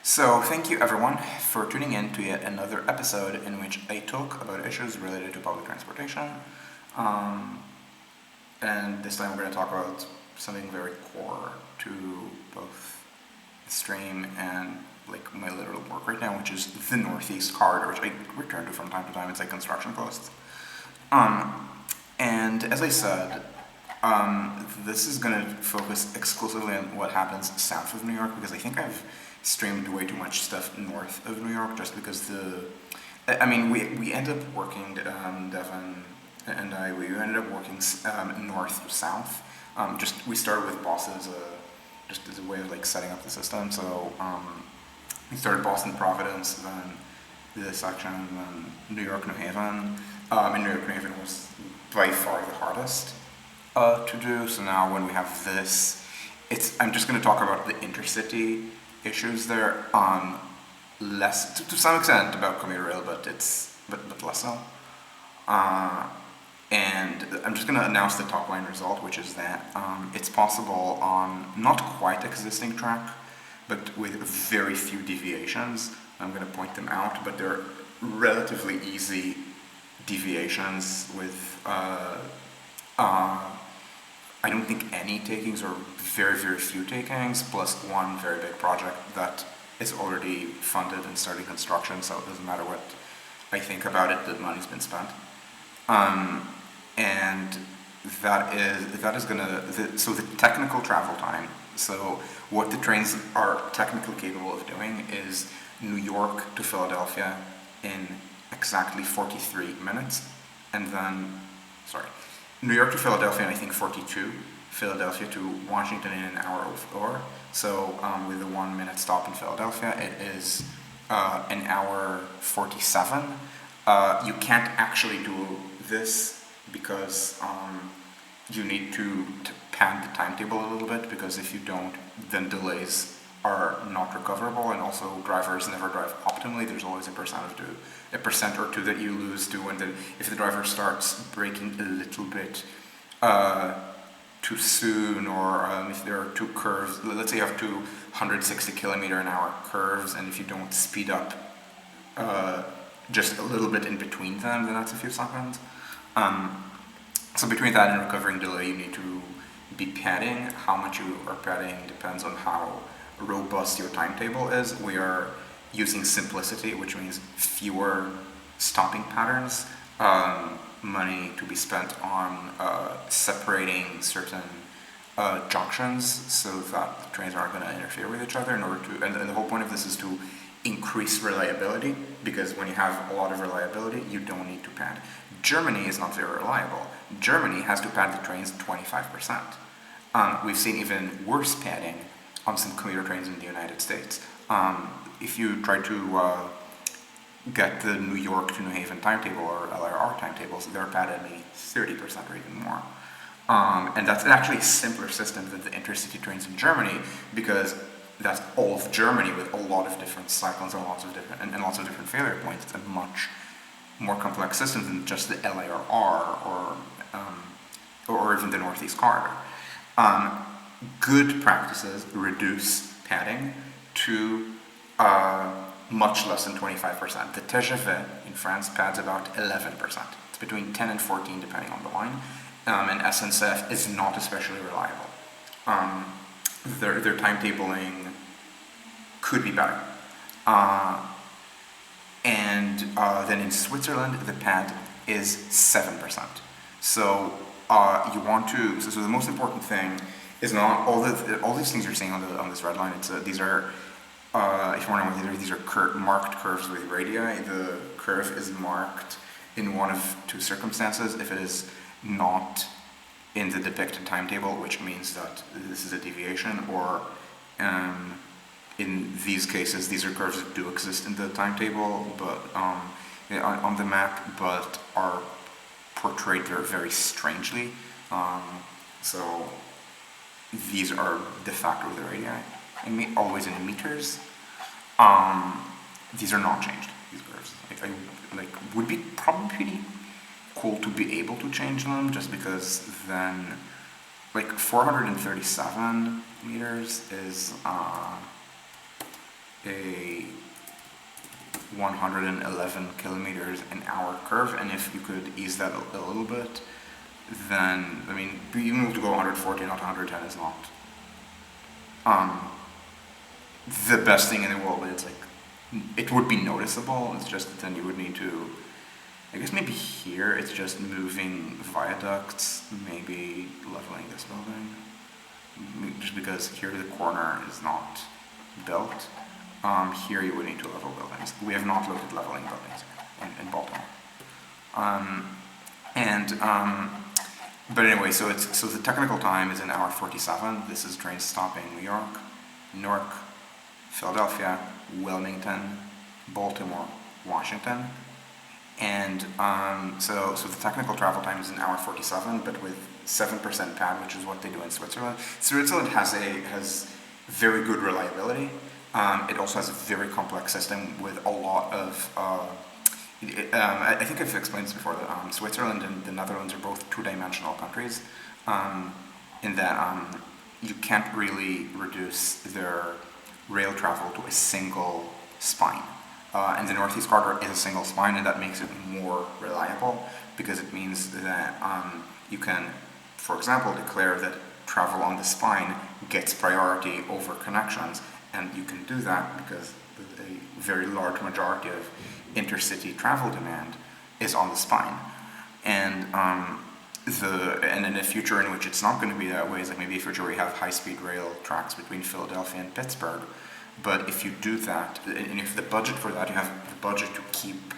So, thank you everyone for tuning in to yet another episode in which I talk about issues related to public transportation. Um, and this time we're going to talk about something very core to both the stream and like my literal work right now, which is the Northeast Corridor, which I return to from time to time. It's like construction costs. And as I said, this is going to focus exclusively on what happens south of New York because I think I've streamed way too much stuff north of New York just because we ended up working, Devin and we ended up working north to south. We started with Boston just as a way of like setting up the system. So we started Boston, Providence, then this section, and then New York, New Haven. And New York, New Haven was by far the hardest to do. So now when we have this, I'm just going to talk about the intercity issues there. Less to some extent about commuter rail, but less so. And I'm just going to announce the top line result, which is that it's possible on not quite existing track, but with very few deviations. I'm going to point them out, but they're relatively easy deviations with I don't think any takings or very, very few takings, plus one very big project that is already funded and starting construction, so it doesn't matter what I think about it, the money's been spent. And that is so the technical travel time, so what the trains are technically capable of doing is New York to Philadelphia in exactly 43 minutes, and then, New York to Philadelphia in I think 42, Philadelphia to Washington in an hour or so with a 1 minute stop in Philadelphia, it is an hour 47. You can't actually do this because you need to pad the timetable a little bit, because if you don't, then delays are not recoverable, and also drivers never drive optimally. There's always a percent or two that you lose to, and then if the driver starts braking a little bit too soon, or if there are two curves, let's say you have two 160 kilometer an hour curves, and if you don't speed up just a little bit in between them, then that's a few seconds. So between that and recovering delay, you need to be padding. How much you are padding depends on how robust your timetable is. We are using simplicity, which means fewer stopping patterns, money to be spent on separating certain junctions so that the trains aren't going to interfere with each other and the whole point of this is to increase reliability, because when you have a lot of reliability, you don't need to pad. Germany is not very reliable. Germany has to pad the trains 25%. We've seen even worse padding on some commuter trains in the United States. If you try to get the New York to New Haven timetable or LRR timetables, they're padded maybe 30% or even more. And that's actually a simpler system than the intercity trains in Germany, because that's all of Germany with a lot of different cyclones and lots of different failure points. It's a much more complex system than just the LARR or even the Northeast Corridor. Good practices reduce padding to much less than 25%. The TGV in France pads about 11%. It's between 10 and 14 depending on the line. And SNCF is not especially reliable. Their timetabling could be better. And then in Switzerland, the pad is 7%. So you want to. So the most important thing is not all these things you're seeing on this red line. These are, if you're wondering, these are marked curves with radii. The curve is marked in one of two circumstances. If it is not in the depicted timetable, which means that this is a deviation, or in these cases, these are curves that do exist in the timetable, but on the map, but are portrayed very strangely. So these are de facto the radii, always in meters. These are not changed, these curves. Would be probably pretty cool to be able to change them, just because then 437 meters is a 111 kilometers an hour curve, and if you could ease that a little bit, then, I mean, being able to go 140, not 110 is not um, the best thing in the world, but it's like, it would be noticeable. It's just that then you would need to, I guess maybe here it's just moving viaducts, maybe leveling this building, just because here the corner is not built. Here you would need to level buildings. We have not looked at leveling buildings in Baltimore. Um, and but anyway, so the technical time is an hour 47. This is trains stopping New York, Newark, Philadelphia, Wilmington, Baltimore, Washington, and so the technical travel time is an hour 47, but with 7% pad, which is what they do in Switzerland. Switzerland has very good reliability. It also has a very complex system with a lot of. I think I've explained this before that Switzerland and the Netherlands are both two-dimensional countries, in that you can't really reduce their rail travel to a single spine. And the Northeast Corridor is a single spine, and that makes it more reliable because it means that you can, for example, declare that travel on the spine gets priority over connections, and you can do that because a very large majority of intercity travel demand is on the spine. And and in a future in which it's not going to be that way, is like maybe a future where you have high-speed rail tracks between Philadelphia and Pittsburgh. But if you do that, and if the budget for that, you have the budget to keep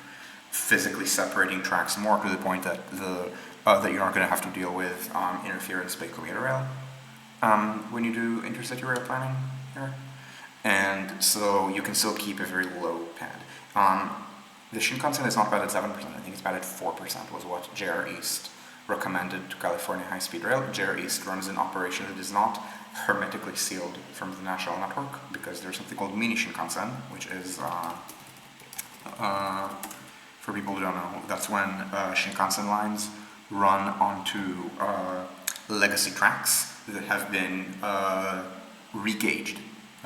physically separating tracks more to the point that that you're not going to have to deal with interference by commuter rail when you do intercity rail planning here. And so you can still keep a very low pad. The Shinkansen is not bad at 7%, I think it's bad at 4% was what JR East recommended to California High-Speed Rail. JR East runs an operation that is not hermetically sealed from the national network because there's something called mini Shinkansen, which is, for people who don't know, that's when Shinkansen lines run onto legacy tracks that have been re-gauged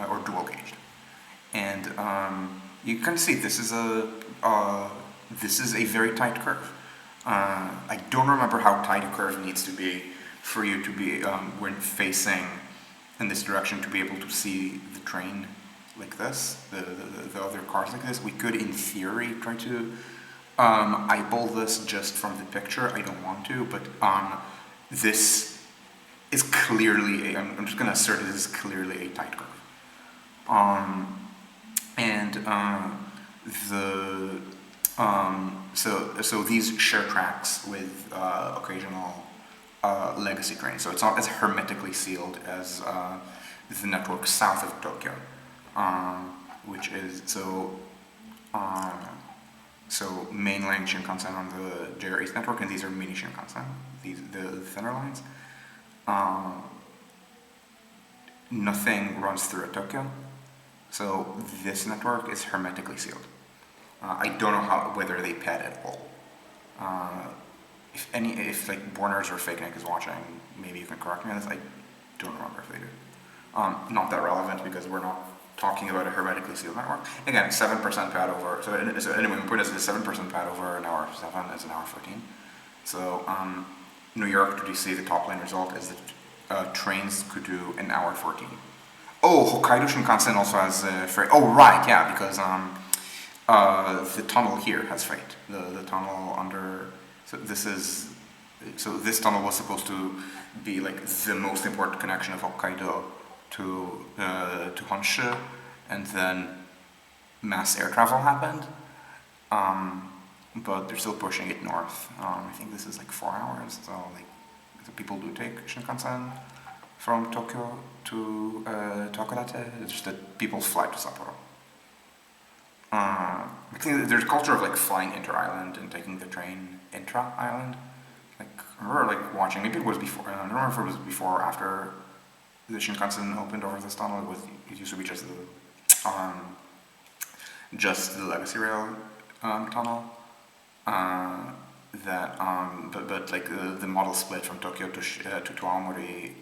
or dual-gauged. And you can see this is a very tight curve. I don't remember how tight a curve needs to be for you to be, when facing in this direction, to be able to see the train like this, the other cars like this. We could, in theory, try to eyeball this just from the picture. I don't want to, but this is clearly, I'm just going to assert this is clearly a tight curve. So these share tracks with occasional legacy trains. So it's not as hermetically sealed as the network south of Tokyo, which is so mainline Shinkansen on the JR East network, and these are mini Shinkansen, the thinner lines. Nothing runs through Tokyo, so this network is hermetically sealed. I don't know whether they pad at all. If like Borners or Fake Nick is watching, maybe you can correct me on this. I don't remember if they do. Not that relevant because we're not talking about a hermetically sealed network. Again, 7% pad over. So anyway, we put it as a 7% pad over an hour 7 is an hour 14. So New York to DC, the top line result is that trains could do an hour 14. Oh, Hokkaido Shinkansen also has freight. Oh, right, yeah, because the tunnel here has freight. The tunnel under. So this tunnel was supposed to be like the most important connection of Hokkaido to Honshu, and then mass air travel happened. But they're still pushing it north. I think this is like 4 hours. So like, the people do take Shinkansen from Tokyo to Tokodate. It's just that people fly to Sapporo. I think there's a culture of like flying inter-island and taking the train intra-island. Like I remember like watching, maybe it was before. I don't remember if it was before or after the Shinkansen opened over this tunnel. It used to be just the legacy rail tunnel. But like the model split from Tokyo to Aomori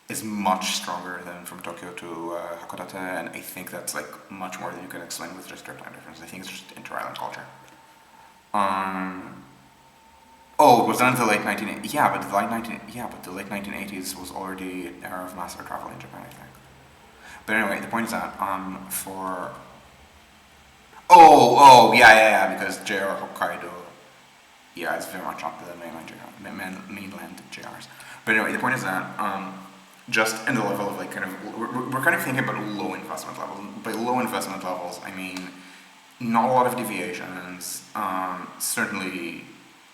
is much stronger than from Tokyo to Hakodate, and I think that's like much more than you can explain with just their time difference. I think it's just inter-island culture. Oh, it was done in the late 1980s. But the late 1980s was already an era of mass air travel in Japan, I think. But anyway, the point is that for because JR Hokkaido, yeah, it's very much not the mainland JRs. But anyway, the point is that just in the level of like kind of we're kind of thinking about low investment levels. By low investment levels, I mean not a lot of deviations. Certainly,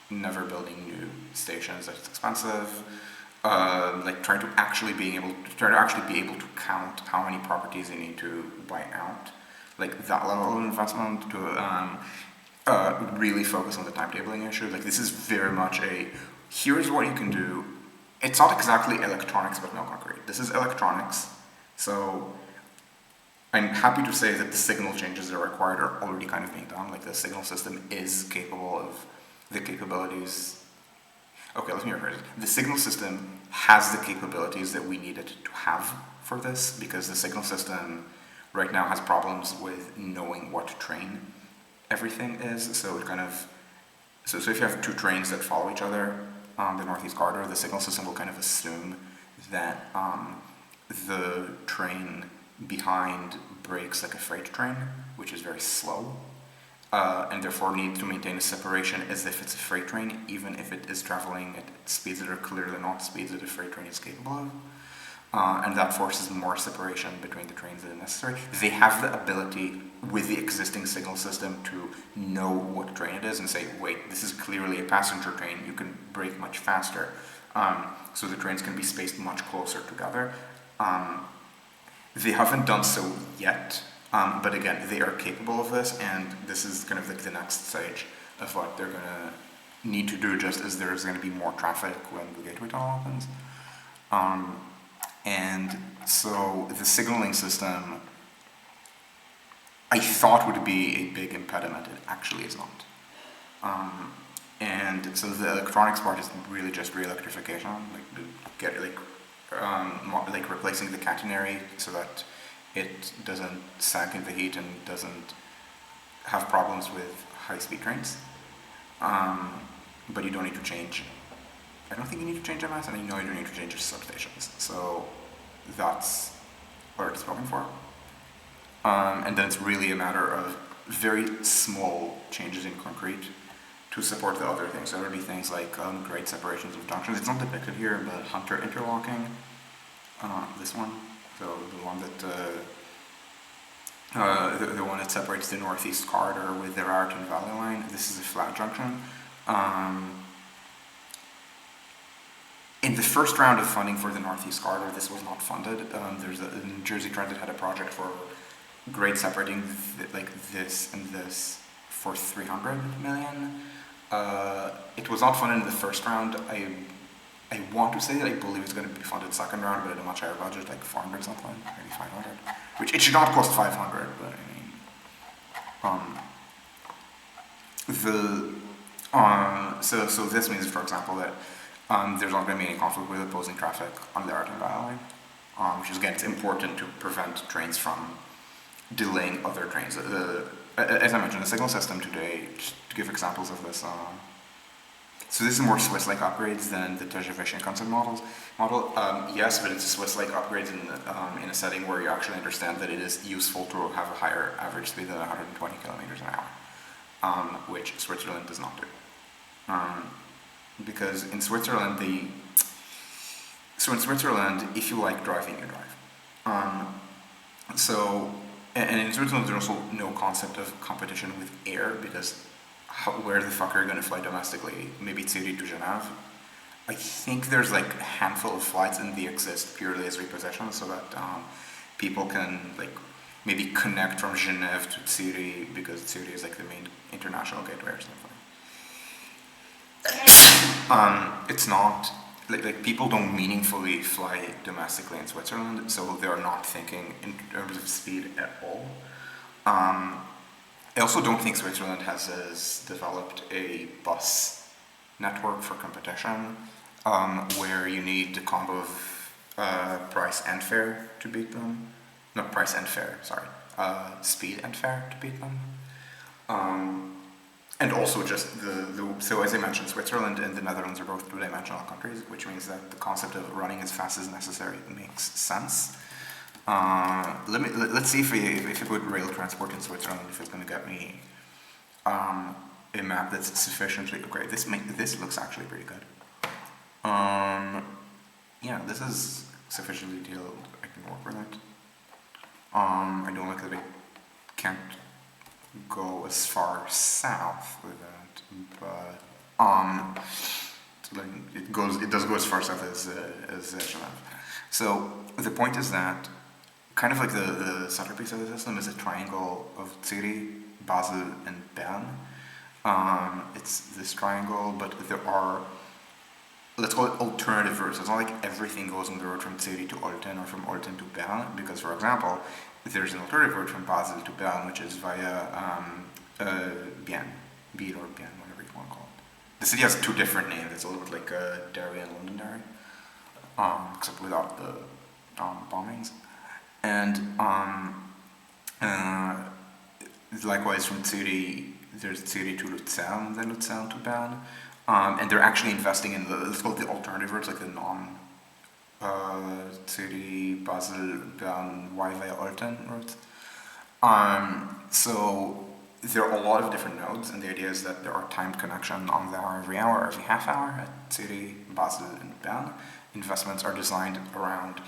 never building new stations. That's expensive. Like trying to actually be able to count how many properties you need to buy out. Like that level of investment to really focus on the timetabling issue. Like this is very much here's what you can do. It's not exactly electronics but no concrete. This is electronics. So I'm happy to say that the signal changes that are required are already kind of being done. Like the signal system is capable of the capabilities. Okay, let me rephrase it. The signal system has the capabilities that we needed to have for this because the signal system right now has problems with knowing what train everything is. So it kind of so if you have two trains that follow each other on the Northeast Corridor, the signal system will kind of assume that the train behind brakes like a freight train, which is very slow, and therefore need to maintain a separation as if it's a freight train, even if it is traveling at speeds that are clearly not speeds that a freight train is capable of. And that forces more separation between the trains than necessary. They have the ability with the existing signal system to know what train it is and say, wait, this is clearly a passenger train, you can brake much faster. So the trains can be spaced much closer together. They haven't done so yet, but again, they are capable of this, and this is kind of like the next stage of what they're going to need to do, just as there's going to be more traffic when the gateway tunnel opens. And so the signaling system, I thought would be a big impediment. It actually is not. And so the electronics part is really just re-electrification, like replacing the catenary so that it doesn't sag in the heat and doesn't have problems with high-speed trains. But you don't need to change. I don't think you need to change MS, and I know you don't need to change your substations. So that's already spoken for. And then it's really a matter of very small changes in concrete to support the other things. So there would be things like grade separations of junctions. It's not depicted here, but Hunter interlocking. This one, so the one that the one that separates the Northeast Corridor with the Raritan Valley line. This is a flat junction. In the first round of funding for the Northeast Corridor, this was not funded. There's a New Jersey Transit had a project for grade separating like this and this for $300 million. It was not funded in the first round. I want to say that I believe it's going to be funded second round, but at a much higher budget, like 400 something, maybe 500. Which it should not cost 500, but I mean, so this means, for example, that there's not going to be any conflict with opposing traffic on the Raritan Valley line, which is again, it's important to prevent trains from delaying other trains. As I mentioned, the signal system today, just to give examples of this. So this is more Swiss-like upgrades than the Tejavician concept model. Yes, but it's Swiss-like upgrades in a setting where you actually understand that it is useful to have a higher average speed than 120 kilometers an hour, which Switzerland does not do. Because in Switzerland, if you like driving, you drive. And in Switzerland, there's also no concept of competition with air because where the fuck are you going to fly domestically? Maybe Zurich to Genève. I think there's like a handful of flights and they exist purely as repossession so that people can like maybe connect from Genève to Zurich because Zurich is like the main international gateway or something. It's not like people don't meaningfully fly domestically in Switzerland, so they're not thinking in terms of speed at all. I also don't think Switzerland has developed a bus network for competition where you need the combo of price and fare to beat them. No, price and fare, sorry. Speed and fare to beat them. And also just so as I mentioned, Switzerland and the Netherlands are both two-dimensional countries, which means that the concept of running as fast as necessary makes sense. Let's see if I put rail transport in Switzerland, if it's going to get me a map that's sufficiently great. This looks actually pretty good. Yeah, this is sufficiently detailed. I can work with it. I don't like that I can't go as far south with that, but it does go as far south as Geneva. So the point is that kind of like the centerpiece of the system is a triangle of Zurich, Basel, and Bern. It's this triangle, but there are, let's call it alternative routes. It's not like everything goes on the road from Zurich to Olten or from Olten to Bern, because, for example, there's an alternative route from Basel to Bern, which is via Bienne, Biel or Bienne, whatever you want to call it. The city has two different names. It's a little bit like Derry and Londonderry, except without the bombings. And likewise from Zurich, there's Zurich to Luzern, and then Luzern to Bern. And they're actually investing in let's call it the alternative routes, like the Zurich, Basel, Bern, via Olten routes. So there are a lot of different nodes, and the idea is that there are timed connections on the hour, every half hour at Zurich, Basel, and Bern. Investments are designed around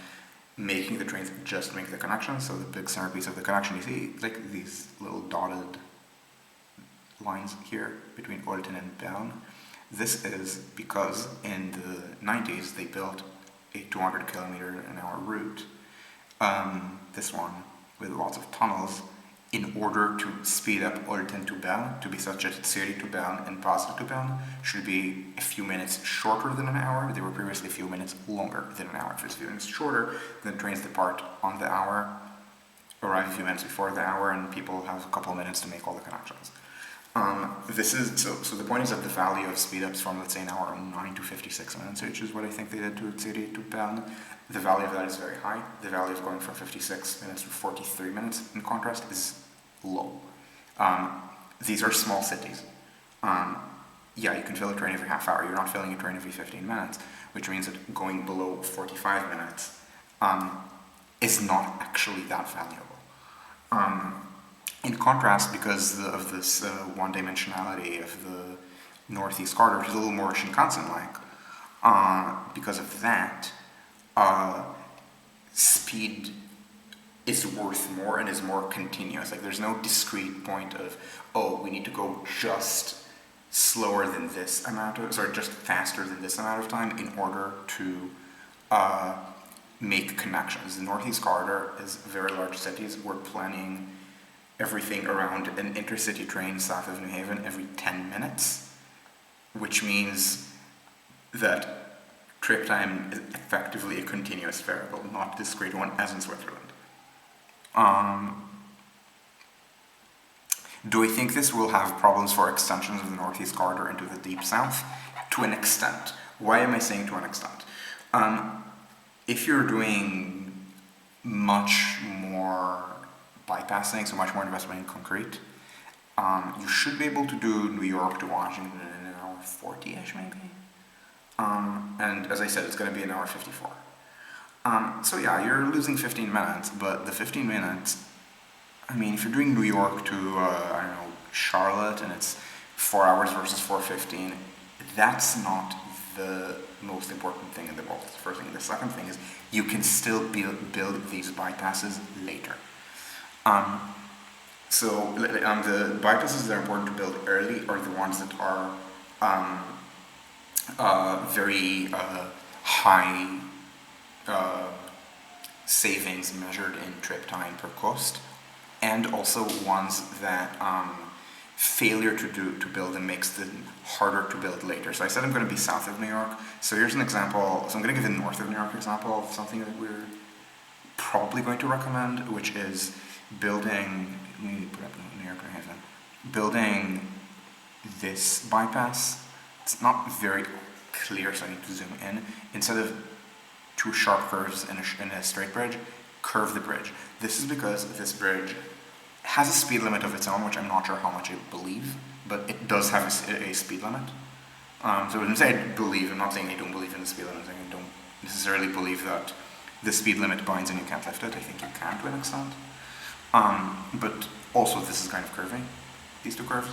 making the trains just make the connection. So the big centerpiece of the connection, you see, like these little dotted lines here between Olten and Bern. This is because in the 90s they built a 200 kilometer an hour route, this one with lots of tunnels, in order to speed up Olten to Bern to be such that Zurich to Bern and Basel to Bern should be a few minutes shorter than an hour. They were previously a few minutes longer than an hour. If it's a few minutes shorter, then trains depart on the hour, arrive a few minutes before the hour, and people have a couple of minutes to make all the connections. So the point is that the value of speed-ups from, let's say, an hour and 9 to 56 minutes, which is what I think they did to Zurich to Bern, the value of that is very high. The value of going from 56 minutes to 43 minutes, in contrast, is low. These are small cities. Yeah, you can fill a train every half hour. You're not filling a train every 15 minutes, which means that going below 45 minutes is not actually that valuable. In contrast, because of this one-dimensionality of the Northeast Corridor, which is a little more Shinkansen-like, because of that, speed is worth more and is more continuous. Like, there's no discrete point of, oh, we need to go just slower than this amount of, just faster than this amount of time in order to make connections. The Northeast Corridor is very large cities. We're planning everything around an intercity train south of New Haven every 10 minutes, which means that trip time is effectively a continuous variable, not a discrete one, as in Switzerland. Do I think this will have problems for extensions of the Northeast Corridor into the Deep South? To an extent. Why am I saying to an extent? If you're doing much more bypassing, so much more investment in concrete, you should be able to do New York to Washington in an hour 40-ish maybe. And as I said, it's going to be an hour 54. So yeah, you're losing 15 minutes, but the 15 minutes, I mean, if you're doing New York to, I don't know, Charlotte, and it's 4 hours versus 4:15, that's not the most important thing in the world. The first thing. The second thing is you can still build these bypasses later. So the bypasses that are important to build early are the ones that are very high savings measured in trip time per cost, and also ones that failure to build them makes them harder to build later. So I said I'm going to be south of New York. So here's an example. So I'm going to give a north of New York example of something that we're probably going to recommend, which is building, let me put up New York, New Haven, building this bypass. It's not very clear, so I need to zoom in. Instead of two sharp curves in a straight bridge, curve the bridge. This is because this bridge has a speed limit of its own, which I'm not sure how much I believe, but it does have a speed limit. So when I say I believe, I'm not saying I don't believe in the speed limit, I'm saying I don't necessarily believe that the speed limit binds and you can't lift it. I think you can to an extent. But also this is kind of curving, these two curves.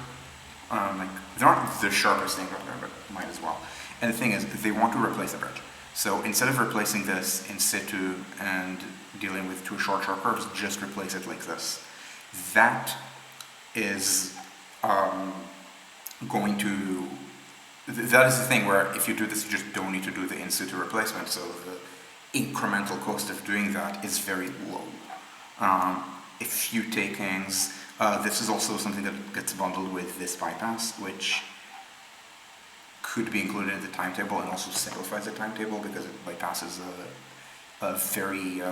Like, they're not the sharpest thing out there, but might as well. And the thing is, they want to replace the bridge. So instead of replacing this in situ and dealing with two short curves, just replace it like this. That is that is the thing where if you do this, you just don't need to do the in situ replacement. So the incremental cost of doing that is very low. A few takings. This is also something that gets bundled with this bypass, which could be included in the timetable and also simplifies the timetable because it bypasses a very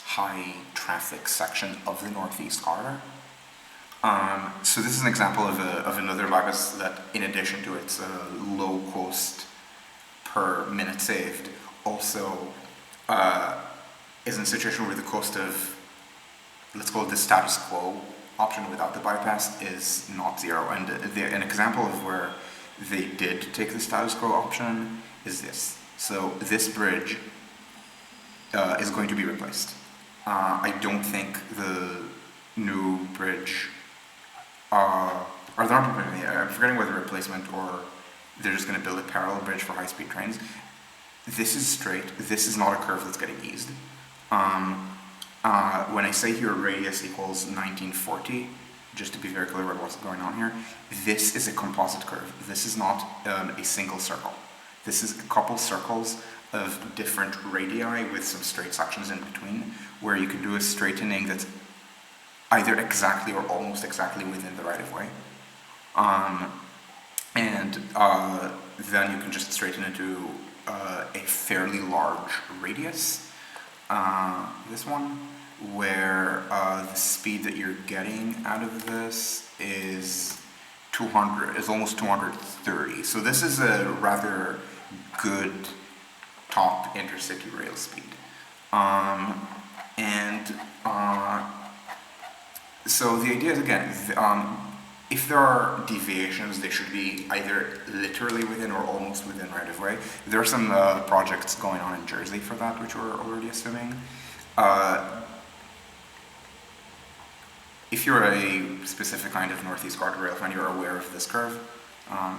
high traffic section of the Northeast Corridor. So this is an example of another bypass that, in addition to its low cost per minute saved, also is in a situation where the cost of, let's call it the status quo option without the bypass, is not zero. And an example of where they did take the status quo option is this. So this bridge is going to be replaced. I don't think the new bridge, or they're not, I'm forgetting whether replacement or they're just going to build a parallel bridge for high-speed trains. This is straight. This is not a curve that's getting eased. When I say here radius equals 1940, just to be very clear about what's going on here, this is a composite curve. This is not a single circle. This is a couple circles of different radii with some straight sections in between, where you can do a straightening that's either exactly or almost exactly within the right-of-way. And then you can just straighten into a fairly large radius. This one, where the speed that you're getting out of this is almost 230. So this is a rather good top intercity rail speed. So the idea is, again, if there are deviations, they should be either literally within or almost within right-of-way. There are some projects going on in Jersey for that, which we're already assuming. If you're a specific kind of Northeast Corridor rail fan, you're aware of this curve,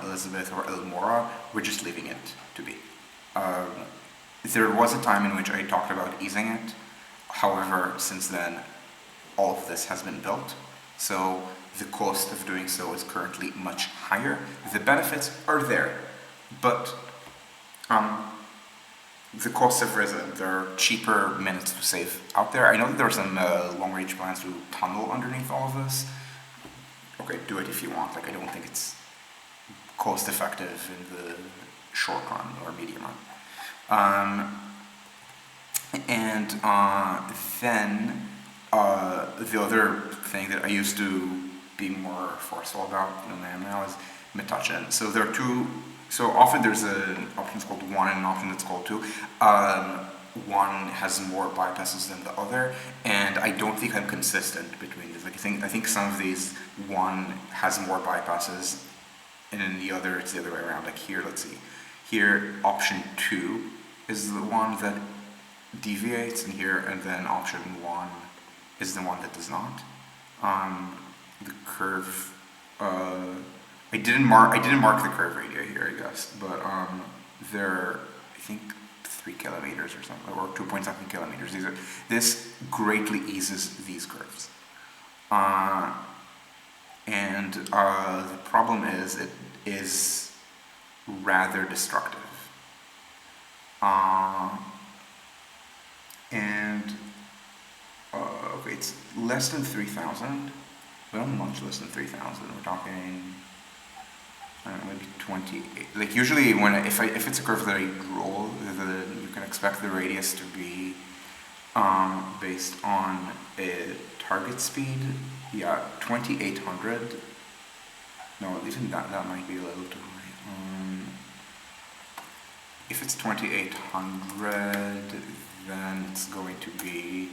Elizabeth or Elmora, we're just leaving it to be. There was a time in which I talked about easing it. However, since then, all of this has been built. So the cost of doing so is currently much higher. The benefits are there, but the costs have risen. There are cheaper minutes to save out there. I know that there are some long-range plans to tunnel underneath all of this. Okay, do it if you want. Like, I don't think it's cost-effective in the short run or medium run. Then the other thing that I used to be more forceful about than I am now is Metuchen. So there are two. So often there's an option that's called 1 and an option that's called 2. One has more bypasses than the other, and I don't think I'm consistent between these. Like, I think some of these, one has more bypasses, and in the other it's the other way around. Like here, let's see. Here, option 2 is the one that deviates, and then option 1 is the one that does not. The curve. I didn't mark the curve radii here, I guess, but they're, I think, 3 kilometers or something, or 2.something kilometers. This greatly eases these curves, and the problem is it is rather destructive. Okay, it's less than 3,000. Well, much less than 3,000. We're talking, I don't know, maybe 28. Like usually, if it's a curve that I roll, you can expect the radius to be based on a target speed. Yeah, 2,800. No, even that might be a little too high. if it's 2800, then it's going to be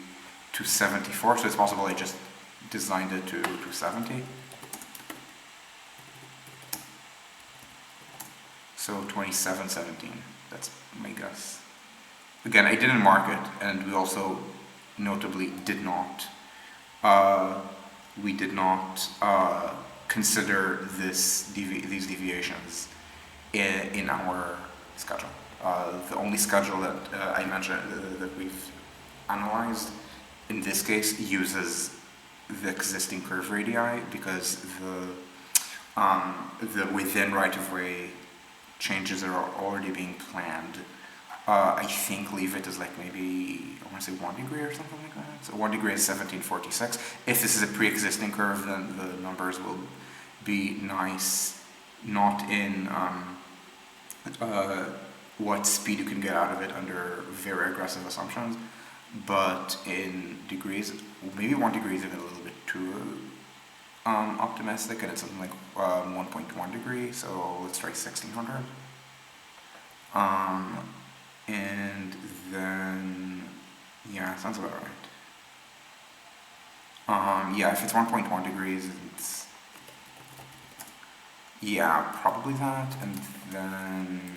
274. So it's possible I just designed it to 270. So 2717. That's my guess. Again, I didn't mark it, and we also notably did not. We did not consider these deviations in our schedule. The only schedule that I mentioned that we've analyzed in this case uses the existing curve radii because the within right-of-way changes that are already being planned. I think leave it as like maybe, I want to say 1 degree or something like that. So 1 degree is 1746. If this is a pre-existing curve, then the numbers will be nice, not in what speed you can get out of it under very aggressive assumptions, but in degrees. Maybe 1 degree is even a little bit too optimistic, and it's something like 1.1 degree, so let's try 1600. And then, yeah, sounds about right. Yeah, if it's 1.1 degrees, it's, yeah, probably that, and then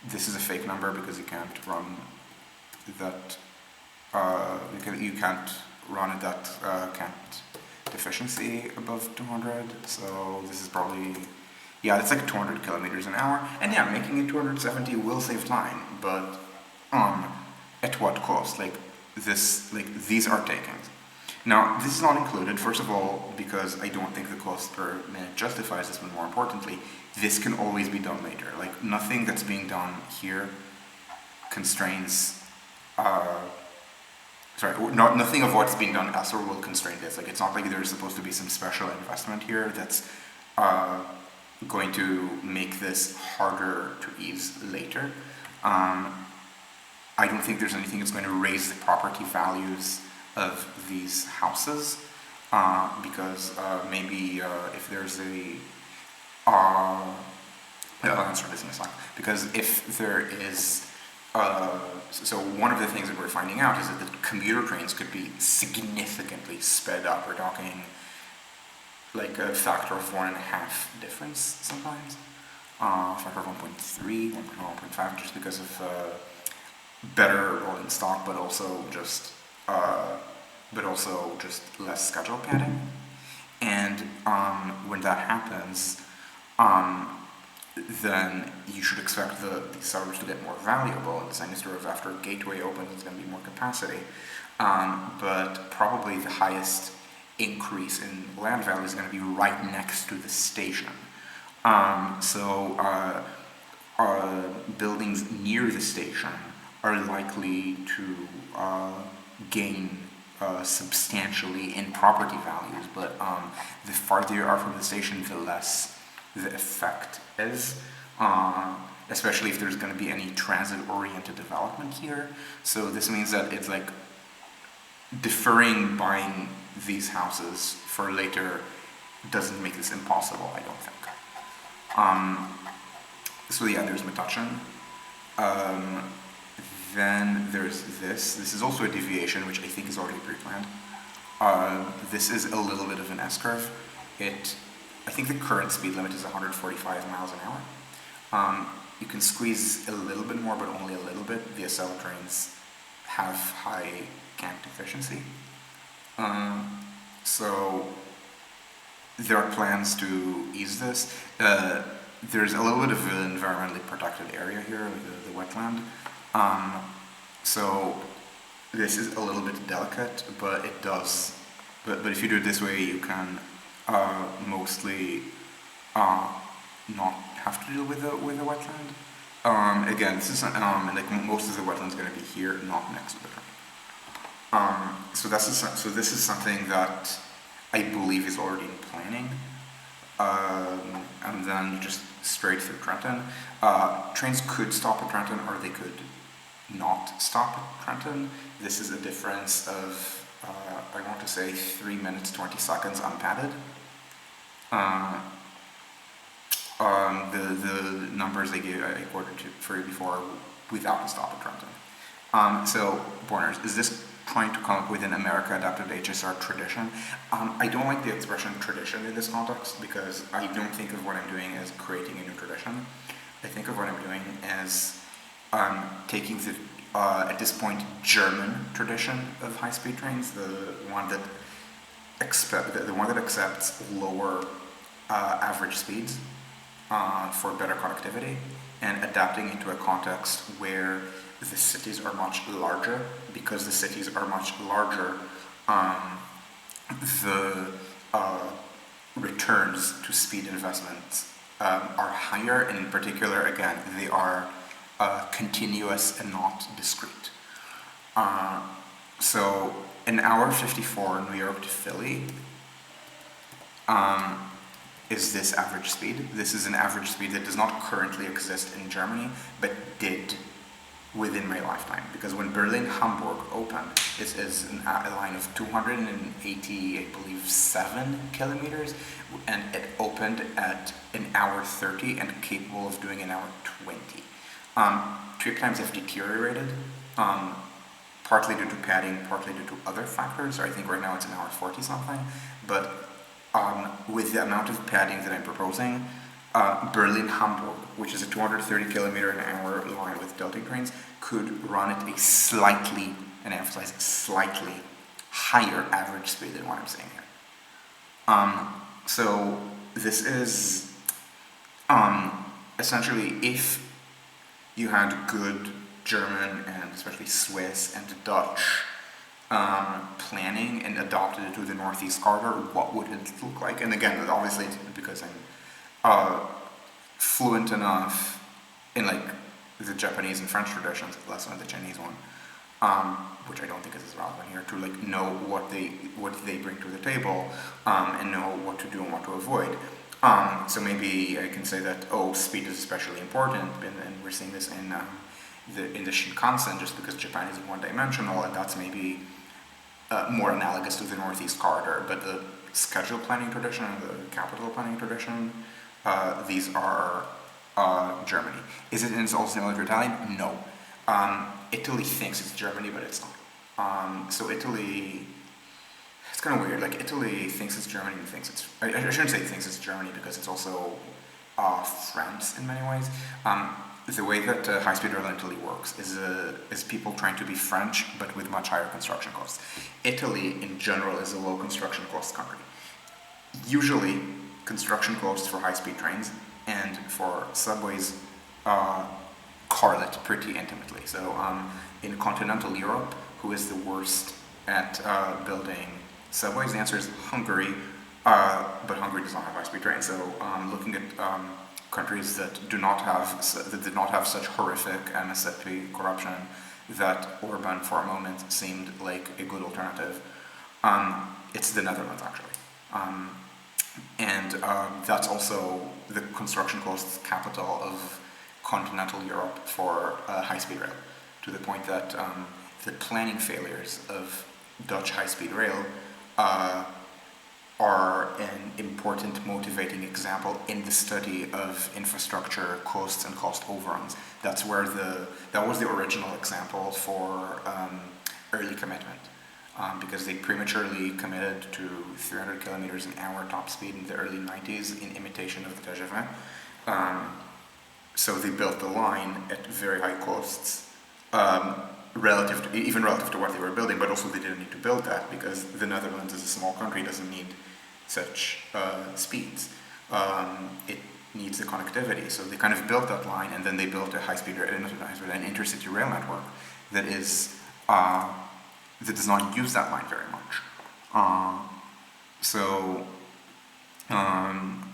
this is a fake number because you can't run that, you can't run at that can't efficiency above 200, so this is probably, yeah, it's like 200 kilometers an hour, and yeah, making it 270 will save time, but at what cost? Like this, like these are takings. Now, this is not included, first of all, because I don't think the cost per minute justifies this, but more importantly, this can always be done later. Like nothing that's being done here constrains nothing of what's being done elsewhere will constrain this. Like it's not like there's supposed to be some special investment here that's going to make this harder to ease later. I don't think there's anything that's going to raise the property values of these houses because maybe if there's a I'll answer this in a second. Because if there is so one of the things that we're finding out is that the commuter trains could be significantly sped up. We're talking like a factor of 1.5 difference sometimes, factor of 1.3, 1.5, just because of better rolling stock, but also just less schedule padding. And when that happens, then you should expect the suburbs to get more valuable, and the same is true of after Gateway opens, it's going to be more capacity. But probably the highest increase in land value is going to be right next to the station. Buildings near the station are likely to gain substantially in property values, but the farther you are from the station, the less the effect is, especially if there's going to be any transit-oriented development here. So this means that it's like deferring buying these houses for later doesn't make this impossible, I don't think. So yeah, there's Metuchen. Then there's this. This is also a deviation, which I think is already pre-planned. This is a little bit of an S-curve. I think the current speed limit is 145 miles an hour. You can squeeze a little bit more, but only a little bit. VSL trains have high cant efficiency. So there are plans to ease this. There's a little bit of an environmentally protected area here, like the wetland. So this is a little bit delicate, but it does. But if you do it this way, you can mostly not have to deal with the wetland. Again, this is like most of the wetland is going to be here, not next to the train. So this is something that I believe is already in planning. And then just straight through Trenton. Trains could stop at Trenton, or they could not stop at Trenton. This is a difference of, I want to say 3 minutes, 20 seconds unpadded. the numbers I quoted for you before without the stop at Trenton. So, Borners, is this trying to come up with an America adapted HSR tradition? I don't like the expression tradition in this context because I don't think of what I'm doing as creating a new tradition. I think of what I'm doing as taking the, at this point, German tradition of high-speed trains, the one that accepts lower average speeds for better connectivity, and adapting into a context where the cities are much larger. Because the cities are much larger, the returns to speed investments are higher, and in particular, again, they are continuous and not discrete. So an hour 54 New York to Philly is this average speed. This is an average speed that does not currently exist in Germany, but did within my lifetime. Because when Berlin-Hamburg opened, it is a line of 280, I believe, 7 kilometers, and it opened at an hour 30 and capable of doing an hour 20. Trip times have deteriorated, partly due to padding, partly due to other factors. I think right now it's an hour 40 something, but with the amount of padding that I'm proposing, Berlin-Hamburg, which is a 230 kilometer an hour line with tilting trains, could run at a slightly, and I emphasize slightly, higher average speed than what I'm saying here. So this is essentially, if you had good German and especially Swiss and Dutch planning and adopted it to the Northeast Corridor, what would it look like? And again, obviously, because I'm fluent enough in like the Japanese and French traditions, less than the Chinese one, which I don't think is as relevant here, to like know what they bring to the table and know what to do and what to avoid. So maybe I can say that speed is especially important, and we're seeing this in the Shinkansen, just because Japan is one-dimensional, and that's maybe more analogous to the Northeast Corridor. But the schedule planning tradition and the capital planning tradition, these are Germany. Is it also similar to Italian? No. Italy thinks it's Germany, but it's not. So Italy, it's kind of weird. Like Italy thinks it's Germany and thinks it's. I shouldn't say thinks it's Germany because it's also France in many ways. The way that high-speed rail in Italy works is people trying to be French, but with much higher construction costs. Italy, in general, is a low construction cost country. Usually, construction costs for high-speed trains and for subways correlate pretty intimately. So in continental Europe, who is the worst at building subways? The answer is Hungary, but Hungary does not have high-speed trains. So looking at countries that did not have such horrific MSZP corruption, that Orban for a moment seemed like a good alternative. It's the Netherlands actually. And that's also the construction costs capital of continental Europe for high-speed rail, to the point that the planning failures of Dutch high-speed rail are an important motivating example in the study of infrastructure costs and cost overruns. That was the original example for early commitment. Because they prematurely committed to 300 kilometers an hour top speed in the early 90s in imitation of the TGV. So they built the line at very high costs, relative to what they were building, but also they didn't need to build that because the Netherlands, as a small country, doesn't need such speeds. It needs the connectivity. So they kind of built that line, and then they built a high-speed, an intercity rail network that does not use that line very much.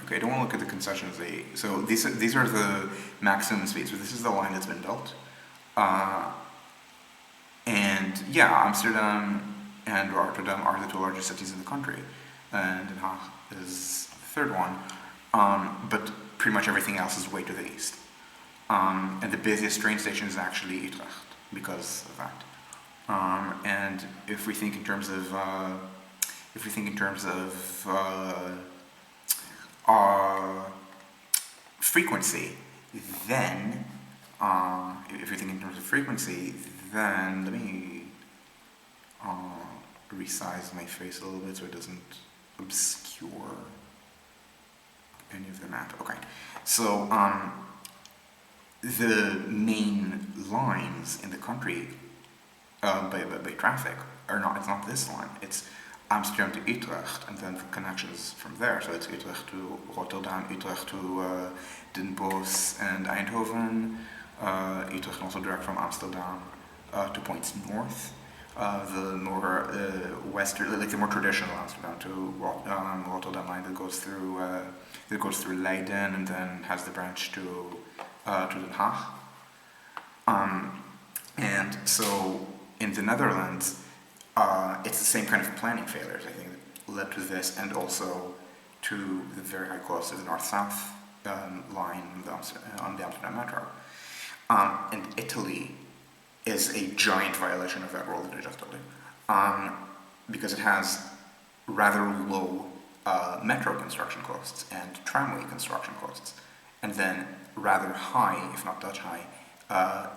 Okay, I don't want to look at the concessions. So these are the maximum speeds. So this is the line that's been built. And yeah, Amsterdam and Rotterdam are the two largest cities in the country. And Den Haag is the third one. But pretty much everything else is way to the east. And the busiest train station is actually Utrecht because of that. And if we think in terms of frequency, then, if you're thinking in terms of frequency, then let me resize my face a little bit so it doesn't obscure any of the map. Okay, so the main lines in the country by traffic are not. It's not this line. It's Amsterdam to Utrecht, and then the connections from there. So it's Utrecht to Rotterdam, Utrecht to Den Bosch and Eindhoven. Utrecht also direct from Amsterdam to points north. The more western, like the more traditional Amsterdam to Rotterdam line that goes through Leiden and then has the branch to Den Haag. And so in the Netherlands, it's the same kind of planning failures, I think, that led to this, and also to the very high cost of the north-south line on the Amsterdam metro. And Italy is a giant violation of that rule that I just told you, because it has rather low metro construction costs and tramway construction costs, and then rather high, if not Dutch high,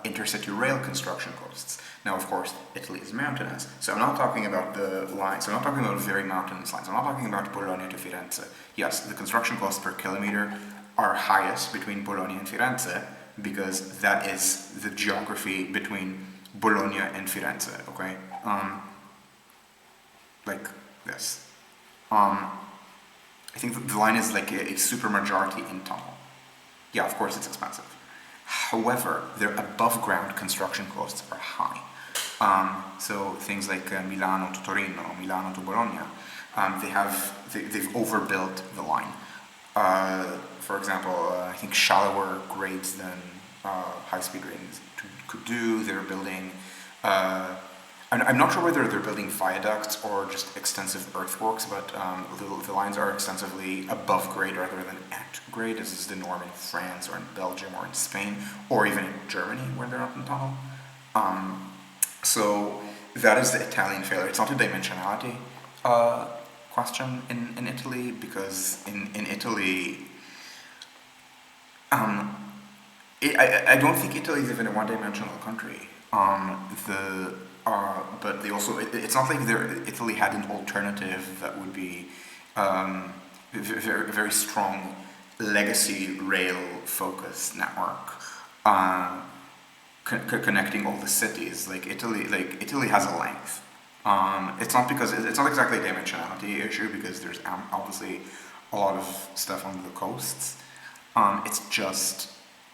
intercity rail construction costs. Now, of course, Italy is mountainous, so I'm not talking about the lines, so I'm not talking about very mountainous lines, I'm not talking about Bologna to Firenze. Yes, the construction costs per kilometer are highest between Bologna and Firenze, because that is the geography between Bologna and Firenze, okay? Like this. I think the line is like a supermajority in tunnel. Yeah, of course it's expensive. However, their above ground construction costs are high. So things like Milano to Torino, Milano to Bologna, they've overbuilt the line. For example, I think shallower grades than high-speed trains could do. They're building. I'm not sure whether they're building viaducts or just extensive earthworks, but the lines are extensively above grade rather than at grade. This is the norm in France or in Belgium or in Spain or even in Germany where they're not in tunnel. So that is the Italian failure. It's not a dimensionality question in Italy, because in Italy, I don't think Italy is even a one-dimensional country. But they also, it's not like Italy had an alternative that would be very, very strong legacy rail focused network connecting all the cities. Like Italy has a length. It's not exactly a dimensionality issue, because there's obviously a lot of stuff on the coasts. It's just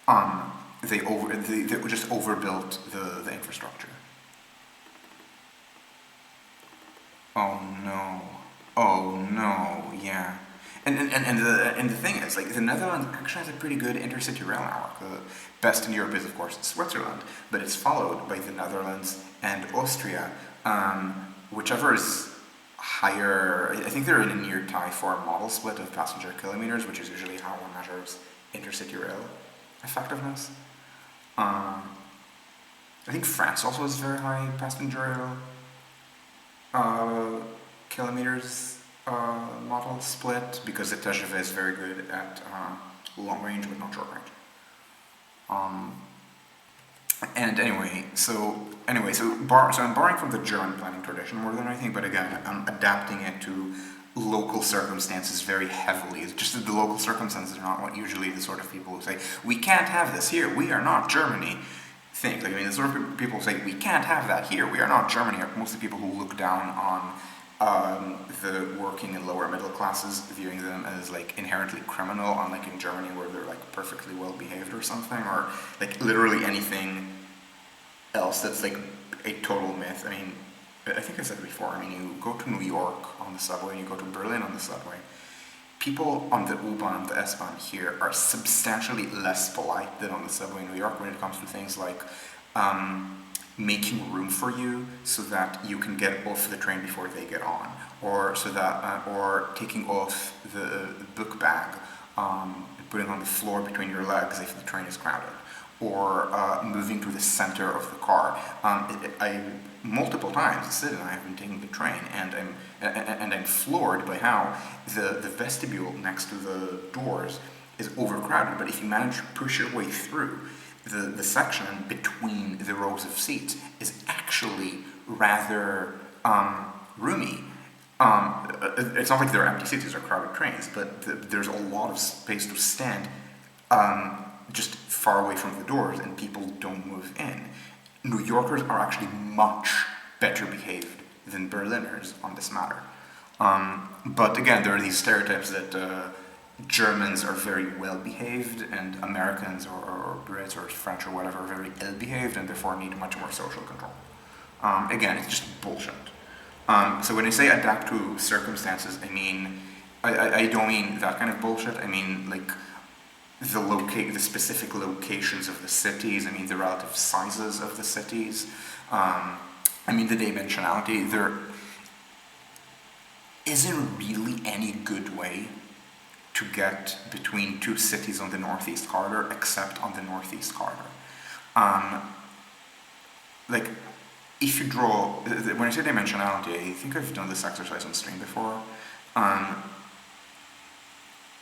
they just overbuilt the infrastructure. Oh no, yeah. And the thing is, like, the Netherlands actually has a pretty good intercity rail network. The best in Europe is, of course, Switzerland, but it's followed by the Netherlands and Austria, whichever is higher. I think they're in a near tie for a model split of passenger kilometers, which is usually how one measures intercity rail effectiveness. I think France also has very high passenger rail kilometers model split, because the TGV is very good at long range but not short range. And so I'm borrowing from the German planning tradition more than anything, but again, I'm adapting it to local circumstances very heavily. It's just that the local circumstances are not what usually the sort of people who say, we can't have this here, we are not Germany, think. Like, I mean, the sort of people who say, we can't have that here, we are not Germany, are mostly people who look down on the working and lower middle classes, viewing them as like inherently criminal, unlike in Germany where they're like perfectly well behaved or something, or like literally anything else that's like a total myth. I mean, I think I said before, I mean, you go to New York on the subway and you go to Berlin on the subway, people on the U-Bahn, the S-Bahn here are substantially less polite than on the subway in New York when it comes to things like making room for you so that you can get off the train before they get on, or so that, or taking off the book bag, putting on the floor between your legs if the train is crowded, or moving to the center of the car. I multiple times, Sid and I have been taking the train, and I'm floored by how the vestibule next to the doors is overcrowded, but if you manage to push your way through, the section between the rows of seats is actually rather roomy. It's not like there are empty seats, these are crowded trains, but there's a lot of space to stand just far away from the doors, and people don't move in. New Yorkers are actually much better behaved than Berliners on this matter. But again, there are these stereotypes that Germans are very well behaved, and Americans or Brits or French or whatever are very ill behaved, and therefore need much more social control. Again, it's just bullshit. So when I say adapt to circumstances, I mean, I don't mean that kind of bullshit. I mean like the specific locations of the cities. I mean the relative sizes of the cities. I mean the dimensionality. There isn't really any good way to get between two cities on the Northeast Corridor except on the Northeast Corridor. Like, if you draw, when I say dimensionality, I think I've done this exercise on stream before.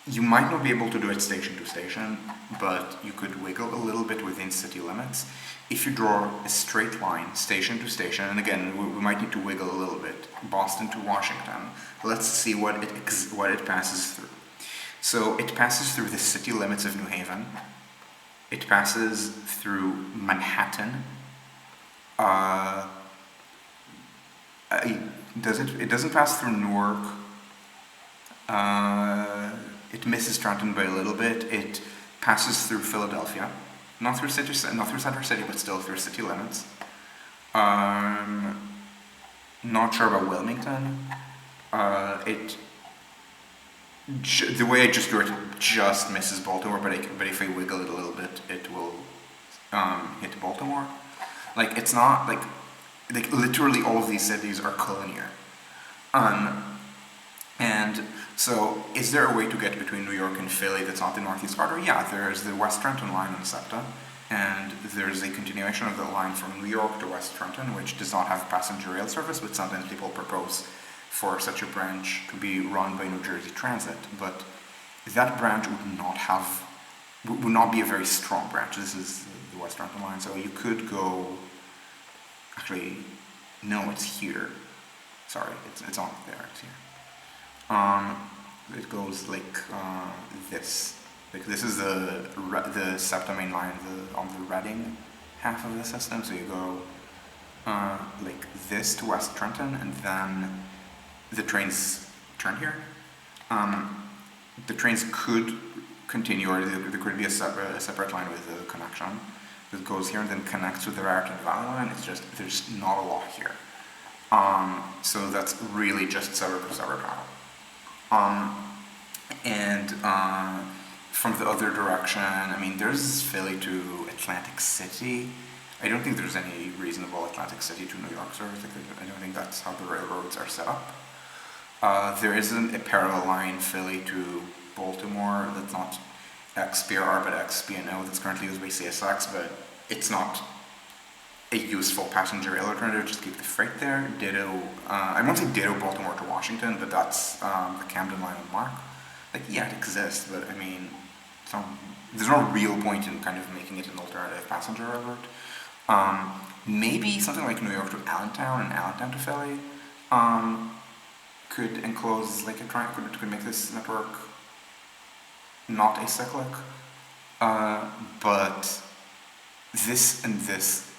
You might not be able to do it station to station, but you could wiggle a little bit within city limits. If you draw a straight line, station to station, and again, we might need to wiggle a little bit, Boston to Washington, let's see what it passes through. So it passes through the city limits of New Haven. It passes through Manhattan. It doesn't pass through Newark. It misses Trenton by a little bit. It passes through Philadelphia, not through Center City, but still through city limits. Not sure about Wilmington. The way I just drew it just misses Baltimore, but if I wiggle it a little bit, it will hit Baltimore. Like, it's not like literally all of these cities are collinear. And so, is there a way to get between New York and Philly that's not the Northeast Corridor? Yeah, there's the West Trenton line on SEPTA, and there's a continuation of the line from New York to West Trenton, which does not have passenger rail service, but sometimes people propose for such a branch to be run by New Jersey Transit. But that branch would not be a very strong branch. This is the West Trenton line, so you could go. Actually, no, it's here. Sorry, it's on there. It's here. It goes like this. Like, this is the SEPTA main line on the Reading half of the system. So you go like this to West Trenton, and then the trains turn here. The trains could continue, or there could be a separate line with a connection that goes here and then connects with the Raritan Valley line. It's just, there's not a lot here. So that's really just suburb to suburb travel. From the other direction, I mean, there's Philly to Atlantic City. I don't think there's any reasonable Atlantic City to New York service. I don't think that's how the railroads are set up. There isn't a parallel line Philly to Baltimore that's not XPRR but XPNO that's currently used by CSX, but it's not a useful passenger rail alternative. Just keep the freight there. Ditto, I won't say ditto Baltimore to Washington, but that's the Camden line on Mark. Like, yeah, it exists, but I mean, there's no real point in kind of making it an alternative passenger railroad. Maybe something like New York to Allentown and Allentown to Philly could enclose like a triangle, could make this network not acyclic. But this and this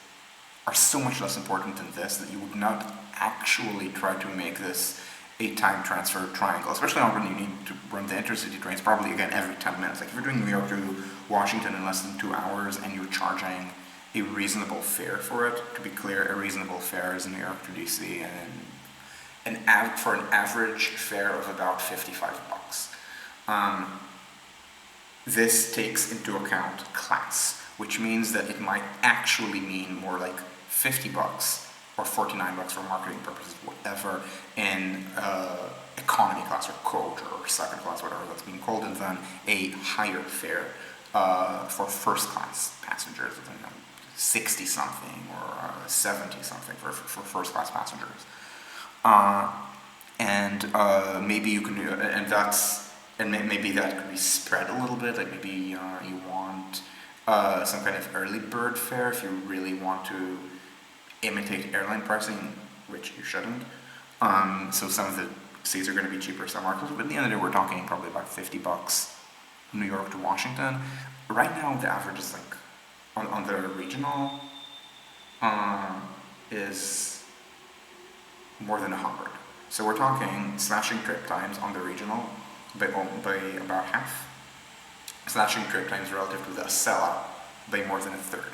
are so much less important than this that you would not actually try to make this a time transfer triangle, especially not when you need to run the intercity trains probably again every 10 minutes. Like, if you're doing New York to Washington in less than 2 hours and you're charging a reasonable fare for it, to be clear, a reasonable fare is New York to DC, and for an average fare of about $55. This takes into account class, which means that it might actually mean more like $50 or $49 for marketing purposes, whatever, in economy class or coach or second class, whatever that's being called, and then a higher fare for first class passengers, 60 something or 70 something for first class passengers. Maybe you can do, and and maybe that could be spread a little bit. Like maybe you want some kind of early bird fare if you really want to imitate airline pricing, which you shouldn't. So some of the seats are going to be cheaper, some are closer, but at the end of the day, we're talking probably about $50 New York to Washington. Right now, the average is like on the regional is more than 100. So we're talking slashing trip times on the regional by about half, slashing trip times relative to the Acela by more than a third.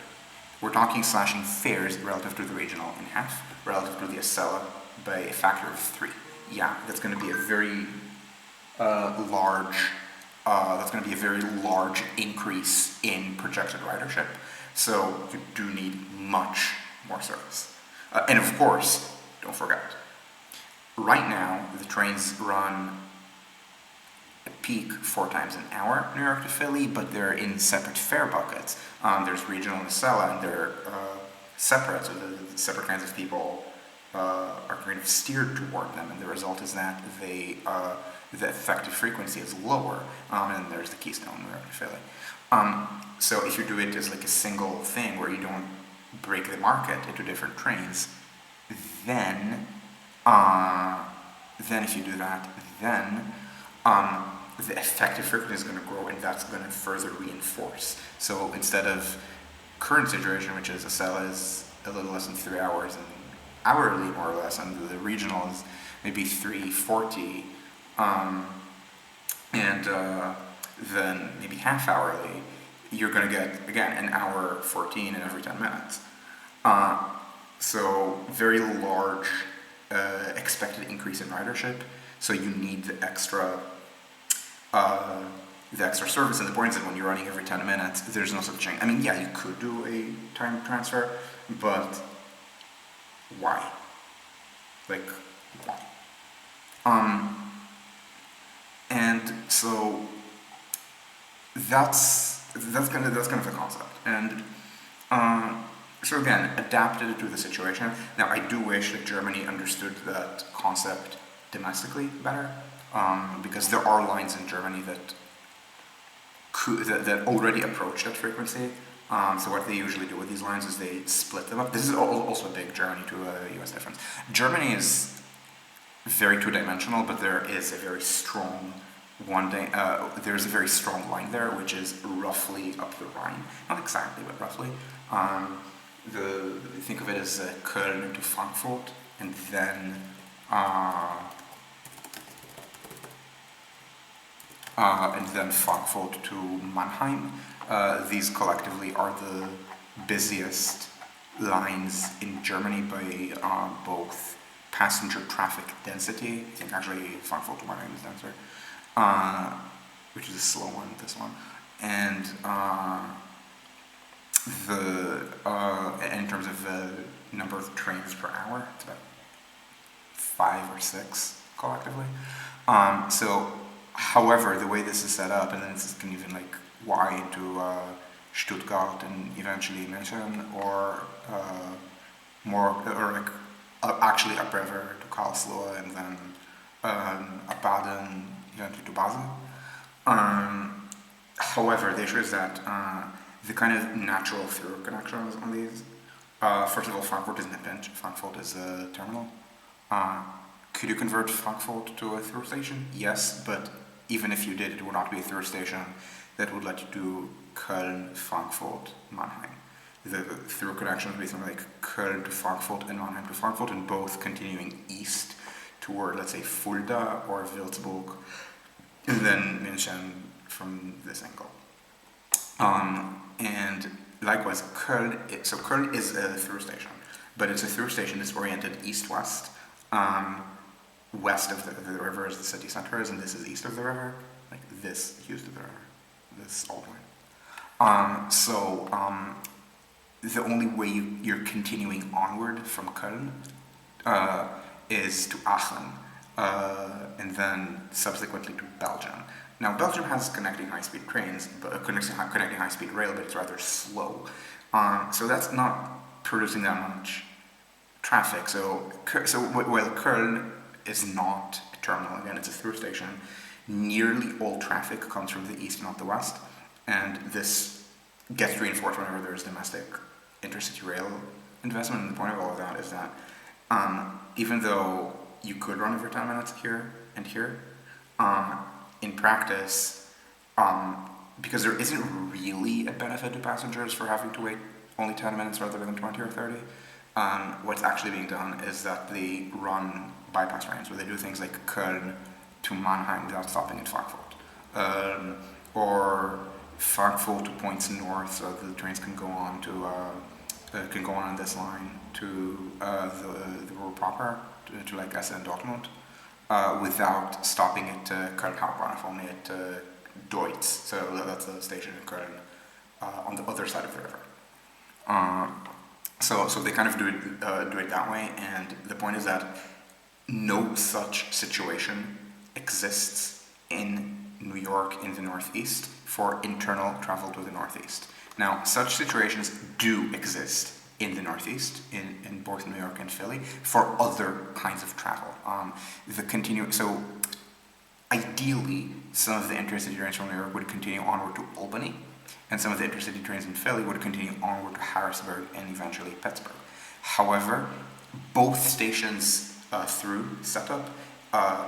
We're talking slashing fares relative to the regional in half, relative to the Acela by a factor of 3. Yeah, that's going to be a very large. That's going to be a very large increase in projected ridership. So you do need much more service. And of course, don't forget, right now the trains run at peak 4 times an hour, New York to Philly, but they're in separate fare buckets. There's regional and Acela, and they're separate, so the separate kinds of people are kind of steered toward them, and the result is that the effective frequency is lower, and there's the Keystone, New York to Philly. So if you do it as like a single thing where you don't break the market into different trains, then if you do that, then the effective frequency is going to grow, and that's going to further reinforce. So instead of current situation, which is Acela is a little less than 3 hours and hourly more or less, and the regional is maybe 3:40, and then maybe half hourly, you're going to get again an hour 14 in every 10 minutes. So very large expected increase in ridership. So you need the extra service. And the point is that when you're running every 10 minutes, there's no such thing. I mean, yeah, you could do a time transfer, but why? Like, why? And so that's kind of the concept. And so again, adapted to the situation. Now, I do wish that Germany understood that concept domestically better, because there are lines in Germany that already approach that frequency. So what they usually do with these lines is they split them up. This is also a big Germany to US difference. Germany is very two-dimensional, but there is a very strong there's a very strong line there, which is roughly up the Rhine. Not exactly, but roughly. Think of it as Köln to Frankfurt, and then Frankfurt to Mannheim. These collectively are the busiest lines in Germany by both passenger traffic density. I think actually Frankfurt to Mannheim is denser, which is a slow one, this one, and in terms of the number of trains per hour, it's about 5 or 6 collectively. So, however, the way this is set up, and then this can even like Y into Stuttgart and eventually München, or actually upriver to Karlsruhe, and then up Baden eventually to Basel. However, the issue is that the kind of natural through connections on these, first of all, Frankfurt isn't a pinch, Frankfurt is a terminal. Could you convert Frankfurt to a through station? Yes, but even if you did, it would not be a through station that would let you do Köln, Frankfurt, Mannheim. The through connection would be something like Köln to Frankfurt and Mannheim to Frankfurt, and both continuing east toward, let's say, Fulda or Würzburg, and then München from this angle. And likewise, Köln is a through station, but it's a through station that's oriented east-west. West of the river is the city center is, and this is east of the river, like this east of the river, this old line. The only way you're continuing onward from Köln is to Aachen, and then subsequently to Belgium. Now, Belgium has connecting high-speed trains, but connecting high-speed rail, but it's rather slow. So that's not producing that much traffic. So while Köln is not a terminal, again, it's a through station, nearly all traffic comes from the east, not the west, and this gets reinforced whenever there's domestic intercity rail investment. And the point of all of that is that even though you could run every 10 minutes here and here, in practice, because there isn't really a benefit to passengers for having to wait only 10 minutes rather than 20 or 30, what's actually being done is that they run bypass trains where they do things like Köln to Mannheim without stopping at Frankfurt, or Frankfurt to points north, so the trains can go on this line to the Ruhr proper, to like Essen and Dortmund, without stopping at Köln Hauptbahnhof, only at Deutz. So that's the station in Köln, on the other side of the river. So they kind of do it that way, and the point is that no such situation exists in New York in the Northeast for internal travel to the Northeast. Now, such situations do exist in the Northeast, in both New York and Philly, for other kinds of travel. So ideally, some of the intercity trains from New York would continue onward to Albany, and some of the intercity trains in Philly would continue onward to Harrisburg and eventually Pittsburgh. However, both stations through setup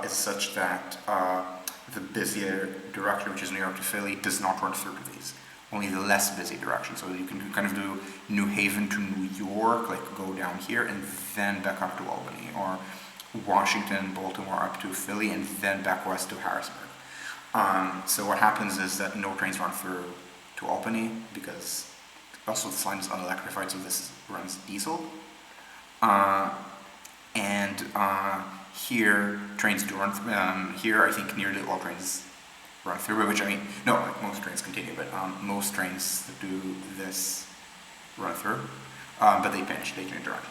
is such that the busier direction, which is New York to Philly, does not run through these. Only the less busy direction. So you can kind of do New Haven to New York, like go down here and then back up to Albany, or Washington, Baltimore up to Philly and then back west to Harrisburg. So what happens is that no trains run through to Albany because also this line is unelectrified, so this runs diesel. Here trains do run through. Here I think nearly all trains run through, which like most trains continue, but most trains that do this run through, but they change direction.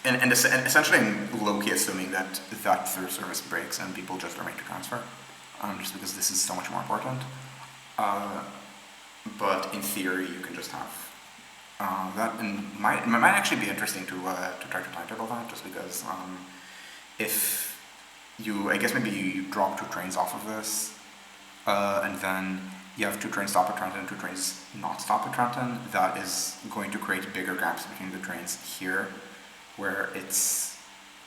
And essentially I'm low-key assuming that through service breaks and people just are made to transfer, just because this is so much more important. But in theory you can just have that, and it might actually be interesting to try to timetable that, just because if I guess maybe you drop 2 trains off of this, and then you have 2 trains stop at Trenton and 2 trains not stop at Trenton, that is going to create bigger gaps between the trains here, where it's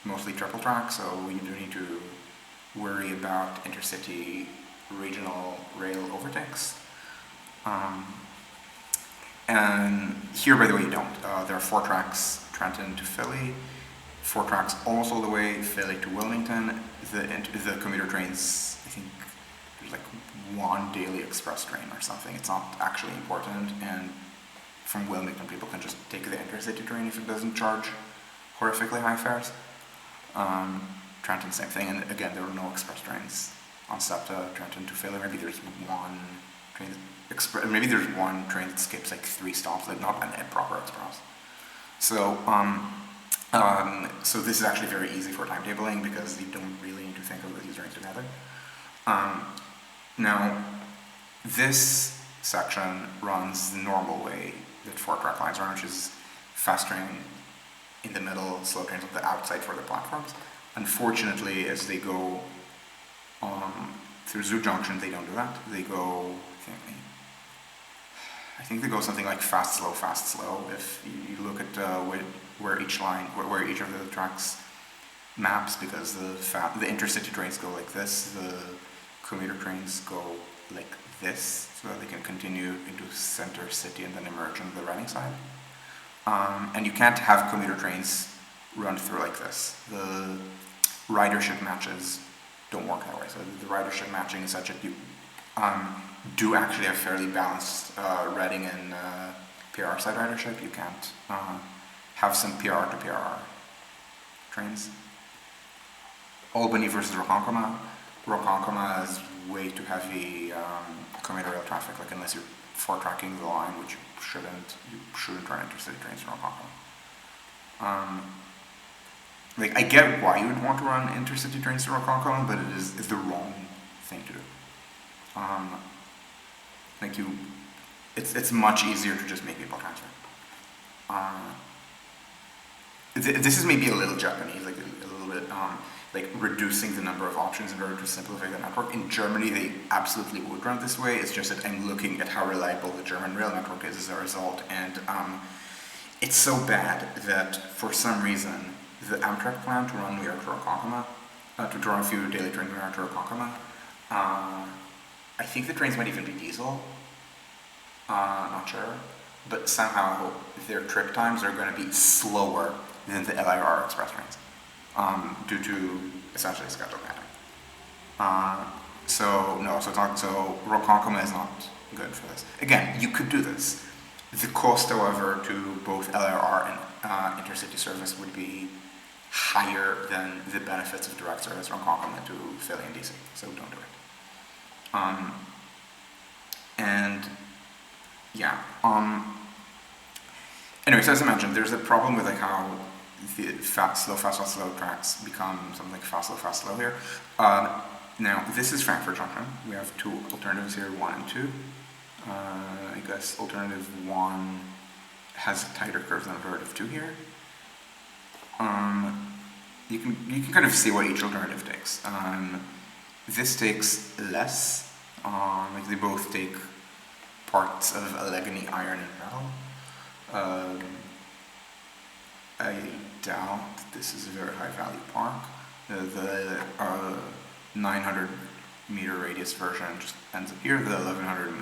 mostly triple track, so you do need to worry about intercity regional rail overtakes. And here, by the way, you don't. There are 4 tracks, Trenton to Philly, 4 tracks almost all the way, Philly to Wilmington. The commuter trains, I think there's like 1 daily express train or something. It's not actually important, and from Wilmington people can just take the intercity train if it doesn't charge horrifically high fares. Trenton, same thing, and again, there are no express trains on SEPTA, Trenton to Philly. Maybe there's 1 train maybe there's 1 train that skips like 3 stops, like not a proper express. So so this is actually very easy for timetabling because you don't really need to think of these trains together. Now, this section runs the normal way that 4-track lines run, which is fast train in the middle, slow trains on the outside for the platforms. Unfortunately, as they go through Zoo Junction, they don't do that. They go, I think they go something like fast, slow. If you look at where each of the tracks maps, because the intercity trains go like this, the commuter trains go like this, so that they can continue into center city and then emerge on the running side. And you can't have commuter trains run through like this. The ridership matches don't work that way. So the ridership matching is such that you do actually have fairly balanced Reading and PR side ridership. You can't have some PR to PR trains. Albany versus Ronkonkoma. Ronkonkoma is way too heavy commuter rail traffic. Like unless you're 4-tracking the line, which you shouldn't run intercity trains from Ronkonkoma. Like I get why you would want to run intercity trains to Ronkonkoma, but it's the wrong thing to do. It's much easier to just make people transfer. This is maybe a little Japanese, like a little bit. like reducing the number of options in order to simplify the network. In Germany, they absolutely would run this way. It's just that I'm looking at how reliable the German rail network is as a result, and it's so bad that for some reason the Amtrak plan to run New York to Ronkonkoma, to run a few daily trains New York to Ronkonkoma, I think the trains might even be diesel. Not sure, but somehow their trip times are going to be slower than the LIR express trains, due to essentially schedule pattern. So no, so it's not. So Ronkonkoma is not good for this. Again, you could do this. The cost, however, to both LIR and intercity service would be higher than the benefits of direct service Ronkonkoma to Philly and DC. So don't do it. And yeah. Anyway, so as I mentioned, there's a problem with like how the fast, slow tracks become something like fast, slow here. Now, this is Frankfurt Junction. We have two alternatives here, 1 and 2. I guess alternative 1 has tighter curves than alternative 2 here. You can kind of see what each alternative takes. This takes less. Like they both take parts of Allegheny iron and metal. I doubt this is a very high value park. The 900 meter radius version just ends up here. The 1100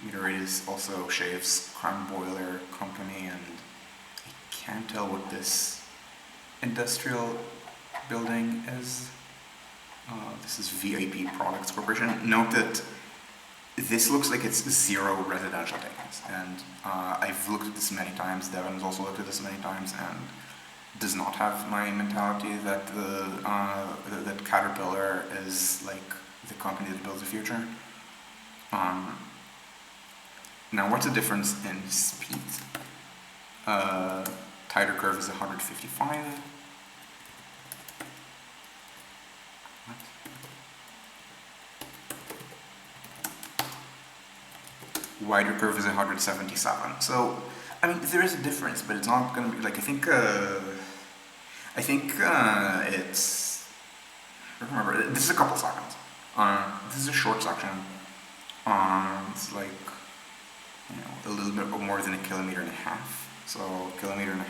meter radius also shaves Crown Boiler Company, and I can't tell what this industrial building is. This is VIP Products Corporation. Note that this looks like it's 0 residential takings, and I've looked at this many times. Devin's also looked at this many times, and does not have my mentality that that Caterpillar is like the company that builds the future. Now, what's the difference in speed? Tighter curve is 155. What? Wider curve is 177. So, I mean, there is a difference, but it's not going to be like I think it's. I don't remember. This is a couple seconds. This is a short section. It's like a little bit more than 1.5 kilometers. So 1.5 kilometers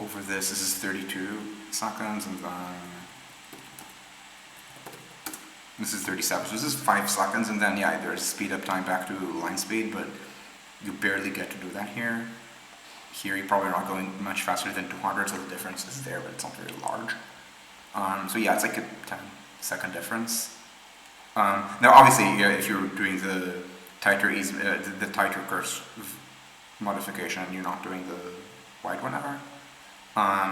over this. This is 32 seconds, and then this is 37. So this is 5 seconds, and then yeah, there's speed up time back to line speed, but you barely get to do that here. Here you're probably not going much faster than 200, so the difference is there, but it's not very large. So yeah, it's like a 10-second difference. Now obviously, if you're doing the tighter the tighter curve modification, you're not doing the wide one ever.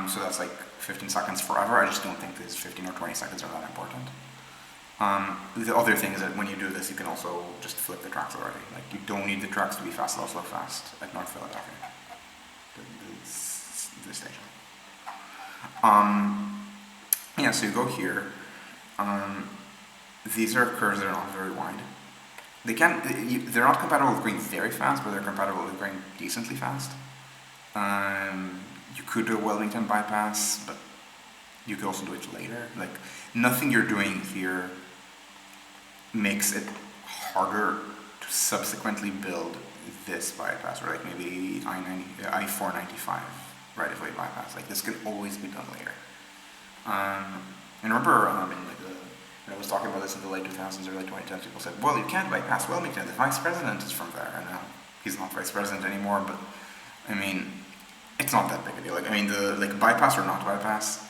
So that's like 15 seconds forever. I just don't think these 15 or 20 seconds are that important. The other thing is that when you do this, you can also just flip the tracks already. Like you don't need the tracks to be fast, slow, fast at North Philadelphia. This station. Yeah, so you go here. These are curves that are not very wide. They're not compatible with going very fast, but they're compatible with going decently fast. You could do a Wilmington bypass, but you could also do it later. Like nothing you're doing here makes it harder to subsequently build this bypass, or like maybe I-495 right-of-way bypass. Like this can always be done later. And remember, when I was talking about this in the late 2000s, early 2010s, people said, well, you can't bypass Wilmington, the vice president is from there. And now he's not vice president anymore, but I mean, it's not that big a deal. Like, I mean, bypass or not bypass,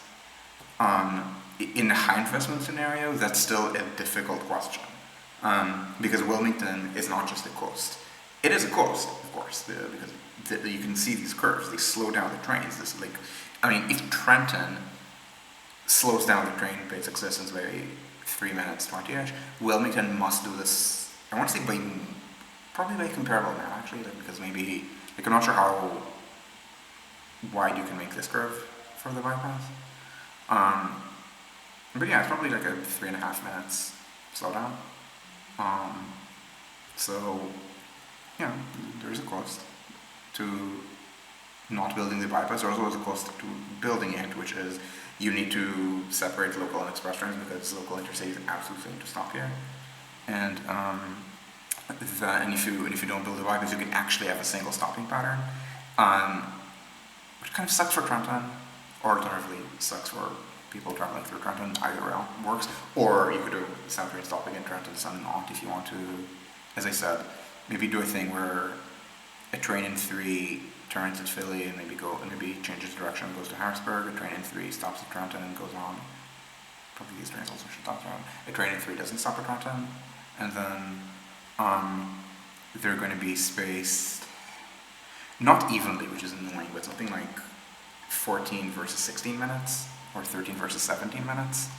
in a high investment scenario, that's still a difficult question. Because Wilmington is not just a coast. It is a coast, of course, because you can see these curves, they slow down the trains. If Trenton slows down the train base existence by 3 minutes 20ish, Wilmington must do this. I want to say probably by comparable amount actually, because maybe I'm not sure how wide you can make this curve for the bypass. But yeah, it's probably like a 3.5 minutes slowdown. So yeah, there's a cost to not building the bypass. There's also a cost to building it, which is You need to separate local and express trains because local intercities absolutely need to stop here. And and if you don't build the bypass, you can actually have a single stopping pattern, which kind of sucks for Trenton, or alternatively sucks for people traveling through Trenton. Either rail works, or you could do South Train stopping in Trenton, some not if you want to. As I said, maybe do a thing where a train in 3 turns at Philly and maybe changes direction and goes to Harrisburg. A train in 3 stops at Trenton and goes on. Probably these trains also should stop around. A train in 3 doesn't stop at Trenton, and then they're going to be spaced not evenly, which is annoying, but something like 14 versus 16 minutes or 13 versus 17 minutes.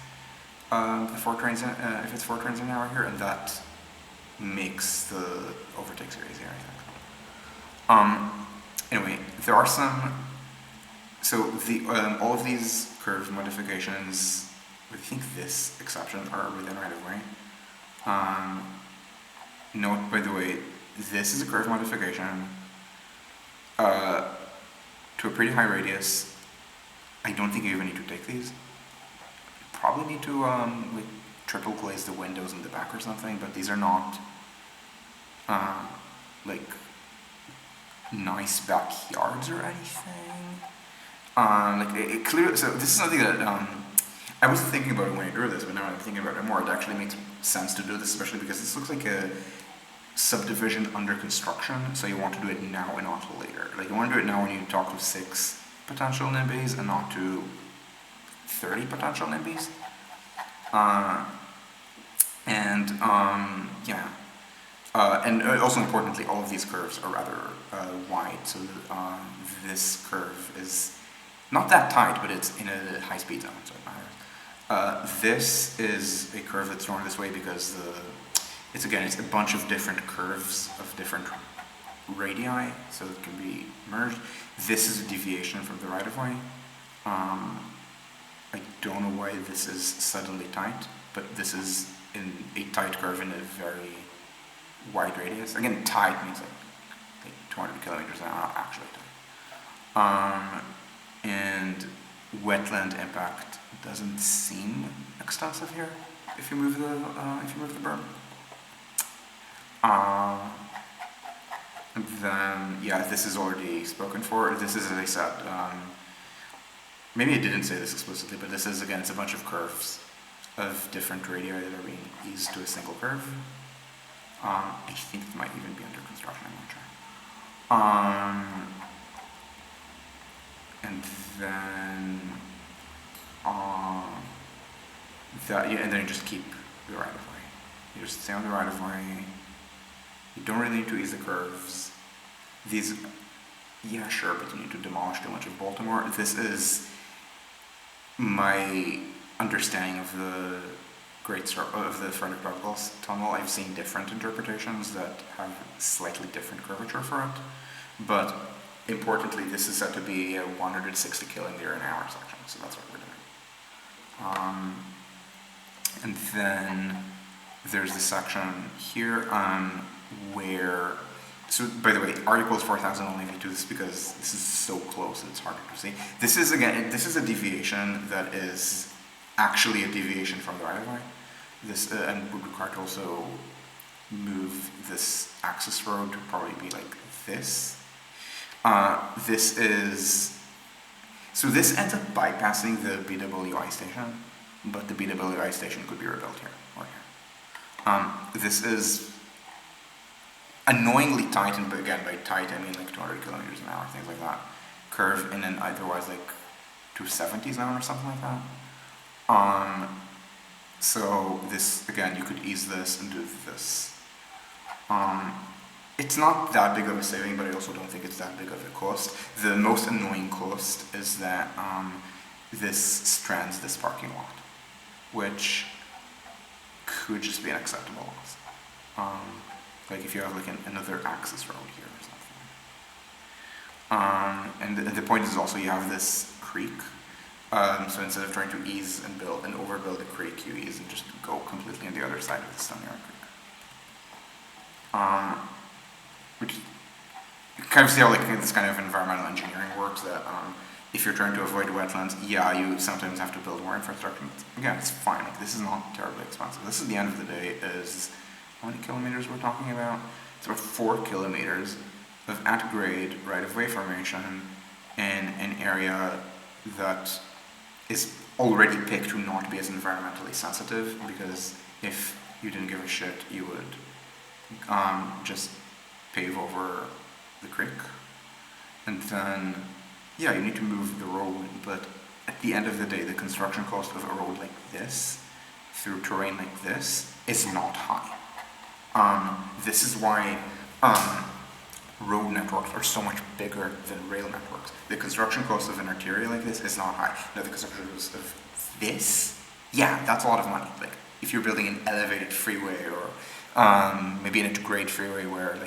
The 4 trains, if it's 4 trains an hour here, and that makes the overtake series easier, I think. Anyway, there are some. So all of these curve modifications, I think this exception, are within right of way. Note, by the way, this is a curve modification to a pretty high radius. I don't think you even need to take these. You probably need to like triple glaze the windows in the back or something, but these are not like nice backyards or anything. It clearly, so this is something that I wasn't thinking about it when I drew this, but now I'm thinking about it more. It actually makes sense to do this, especially because this looks like a subdivision under construction, so you want to do it now and not later. Like, you want to do it now when you talk to 6 potential NIMBYs and not to 30 potential NIMBYs. And also importantly, all of these curves are rather wide, so this curve is not that tight, but it's in a high-speed zone, so it matters. This is a curve that's drawn this way because it's a bunch of different curves of different radii, so it can be merged. This is a deviation from the right-of-way. I don't know why this is suddenly tight, but this is in a tight curve in a very wide radius. Again, tight means like 200 kilometers an hour, not actually tight. And wetland impact doesn't seem extensive here if you move the berm. Then this is already spoken for. This is, as I said, maybe I didn't say this explicitly, but this is, again, it's a bunch of curves of different radii that are being eased to a single curve. I think it might even be under construction, I'm not sure. And then and then you just keep the right of way. You just stay on the right of way. You don't really need to ease the curves. These, yeah, sure, but you need to demolish too much of Baltimore. This is my understanding of the Frederick Douglass tunnel. I've seen different interpretations that have slightly different curvature for it, but importantly, this is said to be a 160 kilometer an hour section, so that's what we're doing. And then there's the section here where, so by the way, R equals 4,000 only if you do this because this is so close and it's harder to see. This is a deviation that is actually a deviation from the right-of-way. This and would require to also move this access road to probably be like this. This ends up bypassing the BWI station, but the BWI station could be rebuilt here or here. This is annoyingly tight, and again by tight I mean like 200 kilometers an hour, things like that. Curve in an otherwise like 270 zone or something like that. So this, again, you could ease this and do this. It's not that big of a saving, but I also don't think it's that big of a cost. The most annoying cost is that this strands this parking lot, which could just be an acceptable loss. Like if you have like another access road here or something. And the point is also you have this creek. So instead of trying to ease and build and overbuild a creek, you ease and just go completely on the other side of the Stony Yard Creek. Which you kind of see how like this kind of environmental engineering works, that if you're trying to avoid wetlands, yeah, you sometimes have to build more infrastructure. Again, it's fine. Like, this is not terribly expensive. This is the end of the day is, how many kilometers we're talking about? It's about 4 kilometers of at-grade right-of-way formation in an area that is already picked to not be as environmentally sensitive, because if you didn't give a shit, you would just pave over the creek. And then, yeah, you need to move the road, but at the end of the day, the construction cost of a road like this, through terrain like this, is not high. This is why road networks are so much bigger than rail networks. The construction cost of an artery like this is not high. Now, the construction cost of this, yeah, that's a lot of money. Like, if you're building an elevated freeway, or maybe an intergrade freeway where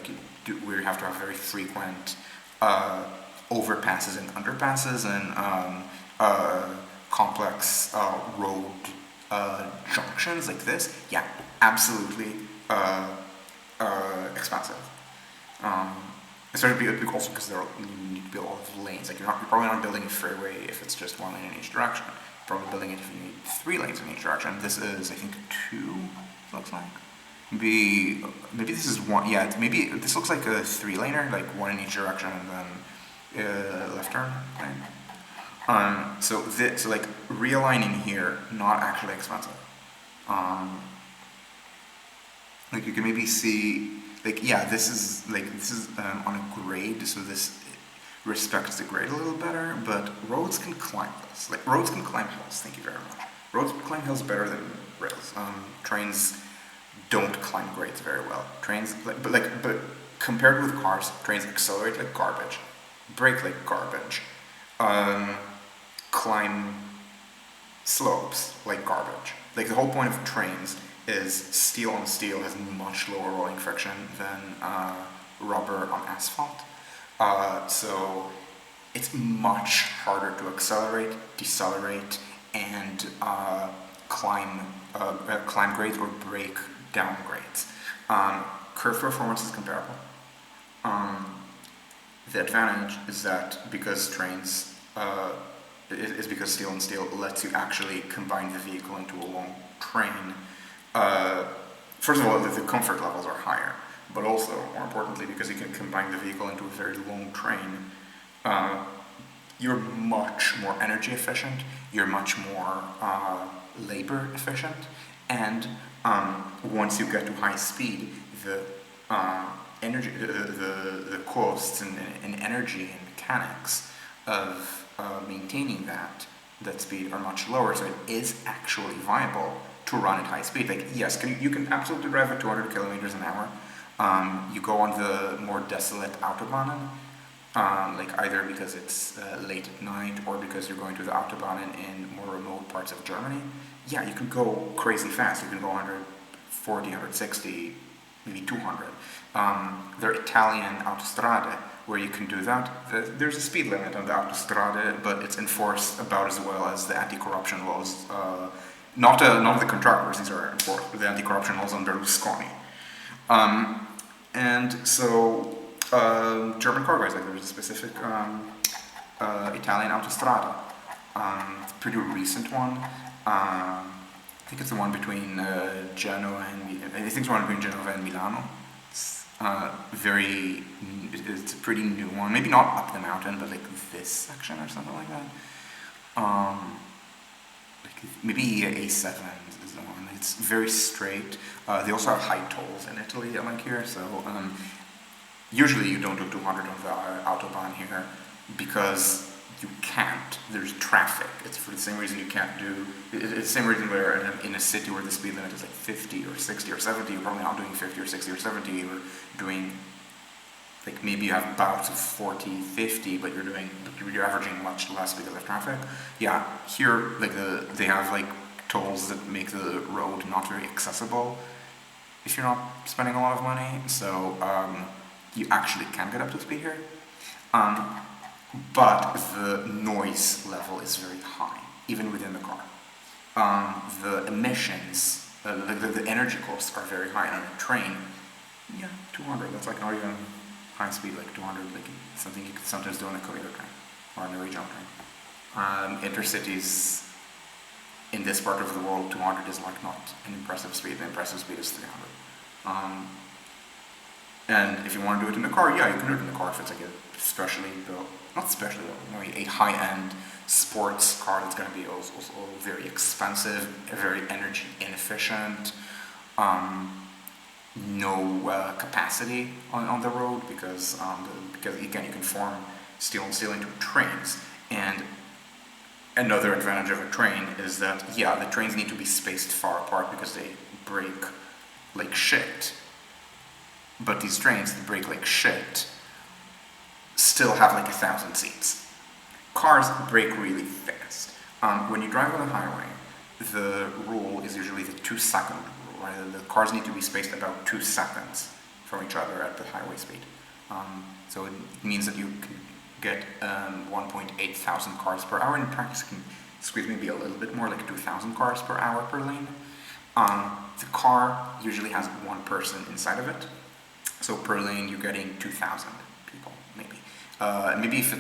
where you have to have very frequent overpasses and underpasses and complex road junctions like this, yeah, absolutely expensive. Especially also because you need to build a lot of lanes. Like, you're probably not building a freeway if it's just 1 lane in each direction. You're probably building it if you need 3 lanes in each direction. This is, I think, 2. Looks like. Maybe this is 1. Yeah, maybe this looks like a 3-laner, like 1 in each direction, and then left turn lane. So like realigning here, not actually expensive. Like, you can maybe see, like, yeah, this is on a grade, so this respects the grade a little better, but roads can climb this. Like, roads can climb hills, thank you very much. Roads can climb hills better than rails. Trains don't climb grades very well. Trains, but compared with cars, trains accelerate like garbage, brake like garbage, climb slopes like garbage. Like, the whole point of trains is steel on steel has much lower rolling friction than rubber on asphalt. So it's much harder to accelerate, decelerate, and climb grades or break down grades. Curve performance is comparable. The advantage is that because trains is because steel and steel lets you actually combine the vehicle into a long train. First of all, the comfort levels are higher, but also, more importantly, because you can combine the vehicle into a very long train, you're much more energy efficient, you're much more labor efficient, and once you get to high speed, the energy, the costs and energy and mechanics of maintaining that speed are much lower, so it is actually viable to run at high speed. Like, yes, you can absolutely drive at 200 kilometers an hour. You go on the more desolate Autobahnen, like either because it's late at night or because you're going to the Autobahnen in more remote parts of Germany. Yeah, you can go crazy fast. You can go 140, 160, maybe 200. There are Italian autostrade where you can do that. There's a speed limit on the autostrade, but it's enforced about as well as the anti-corruption laws. Not the contractors, these are enforced, but the anti-corruption laws on Berlusconi. And so German car guys, like, there's a specific Italian autostrada. It's a pretty recent one. I think it's the one between Genoa and Milano. It's it's a pretty new one. Maybe not up the mountain, but like this section or something like that. Maybe A7 is the one. It's very straight. They also have high tolls in Italy, I like here. So usually you don't do 200 on the Autobahn here because you can't. There's traffic. It's for the same reason you can't do. It's the same reason where in a city where the speed limit is like 50 or 60 or 70, you're probably not doing 50 or 60 or 70. You're doing, like, maybe you have bouts of 40, 50, but you're averaging much less because of traffic. Yeah, here, like, they have like tolls that make the road not very accessible if you're not spending a lot of money. So you actually can get up to speed here, but the noise level is very high, even within the car. The emissions, the energy costs are very high. And on a train, yeah, 200. That's like not even high speed, like 200, like something you could sometimes do on a commuter train. or on a regional train. Intercities in this part of the world, 200 is like not an impressive speed. The impressive speed is 300. And if you want to do it in a car, yeah, you can do it in a car if it's like a specially built, not specially built, a high-end sports car that's going to be also very expensive, very energy inefficient, no capacity on the road because again you can form steel and steel into trains. And another advantage of a train is that yeah, the trains need to be spaced far apart because they break like shit. But these trains that break like shit still have like 1,000 seats. Cars break really fast. When you drive on the highway, the rule is usually the 2-second rule, right? The cars need to be spaced about 2 seconds from each other at the highway speed. So it means that you can get 1.8 thousand cars per hour. In practice, it can squeeze maybe a little bit more, like 2,000 cars per hour per lane. The car usually has one person inside of it. So per lane, you're getting 2,000 people, maybe. Maybe if